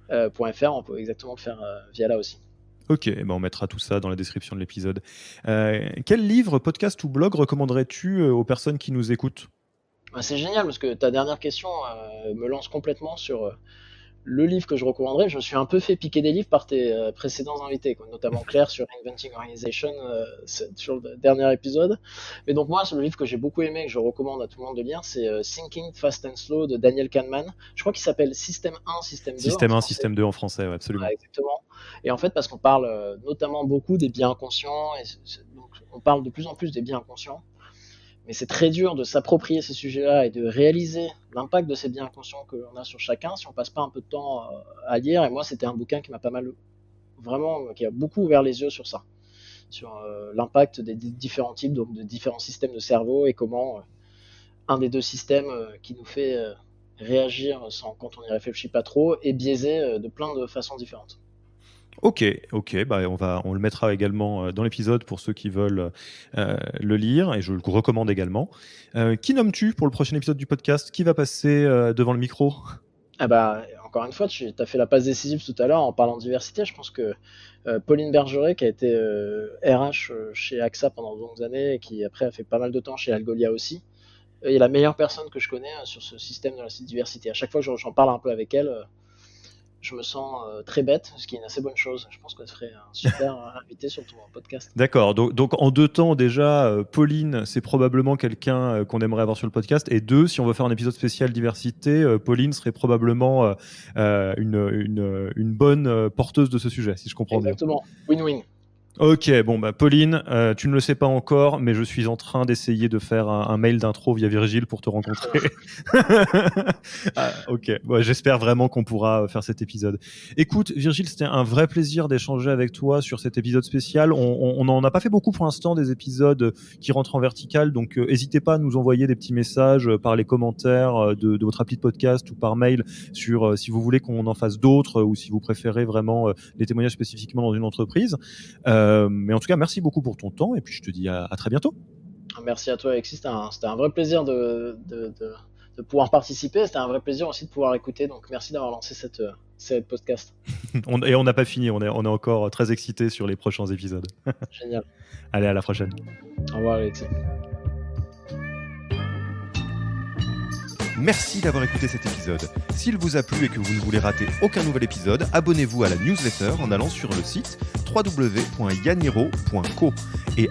.fr, on peut exactement le faire via là aussi. Ok, eh ben on mettra tout ça dans la description de l'épisode. Quel livre, podcast ou blog recommanderais-tu aux personnes qui nous écoutent? Bah, c'est génial parce que ta dernière question me lance complètement sur le livre que je recommanderais. Je me suis un peu fait piquer des livres par tes précédents invités, quoi, notamment Claire sur Inventing Organization sur le dernier épisode. Mais donc moi, le livre que j'ai beaucoup aimé, que je recommande à tout le monde de lire, c'est Thinking Fast and Slow de Daniel Kahneman. Je crois qu'il s'appelle Système 1, Système 2 en Système 1, français. Système 2 en français, ouais, absolument. Ouais, exactement. Et en fait, parce qu'on parle notamment beaucoup des biens inconscients, et donc on parle de plus en plus des biens inconscients, mais c'est très dur de s'approprier ces sujets-là et de réaliser l'impact de ces biens inconscients que l'on a sur chacun si on passe pas un peu de temps à lire. Et moi, c'était un bouquin qui m'a pas mal, vraiment, qui a beaucoup ouvert les yeux sur ça, sur l'impact des différents types, donc de différents systèmes de cerveau et comment un des deux systèmes qui nous fait réagir quand on n'y réfléchit pas trop est biaisé de plein de façons différentes. Ok, bah on le mettra également dans l'épisode pour ceux qui veulent le lire et je le recommande également. Qui nommes-tu pour le prochain épisode du podcast? Qui va passer devant le micro? Ah bah, encore une fois, tu as fait la passe décisive tout à l'heure en parlant de diversité. Je pense que Pauline Bergeret, qui a été RH chez AXA pendant de longues années et qui après a fait pas mal de temps chez Algolia aussi, est la meilleure personne que je connais sur ce système de la diversité. À chaque fois que j'en parle un peu avec elle, je me sens très bête, ce qui est une assez bonne chose. Je pense que ça ferait un super invité sur ton podcast. D'accord, donc en deux temps déjà, Pauline, c'est probablement quelqu'un qu'on aimerait avoir sur le podcast. Et deux, si on veut faire un épisode spécial diversité, Pauline serait probablement une bonne porteuse de ce sujet, si je comprends bien. Exactement, win-win. Ok, bon bah Pauline, tu ne le sais pas encore, mais je suis en train d'essayer de faire un mail d'intro via Virgile pour te rencontrer. Ah, ok, bon, j'espère vraiment qu'on pourra faire cet épisode. Écoute, Virgile, c'était un vrai plaisir d'échanger avec toi sur cet épisode spécial. On n'en a pas fait beaucoup pour l'instant des épisodes qui rentrent en vertical, donc n'hésitez pas à nous envoyer des petits messages par les commentaires de votre appli de podcast ou par mail sur si vous voulez qu'on en fasse d'autres ou si vous préférez vraiment les témoignages spécifiquement dans une entreprise. Mais en tout cas, merci beaucoup pour ton temps et puis je te dis à très bientôt. Merci à toi, Alexis. C'était un vrai plaisir de pouvoir participer. C'était un vrai plaisir aussi de pouvoir écouter. Donc, merci d'avoir lancé cette podcast. Et on n'a pas fini, on est encore très excités sur les prochains épisodes. Génial. Allez, à la prochaine. Au revoir, Alexis. Merci d'avoir écouté cet épisode. S'il vous a plu et que vous ne voulez rater aucun nouvel épisode, abonnez-vous à la newsletter en allant sur le site www.yaniro.co et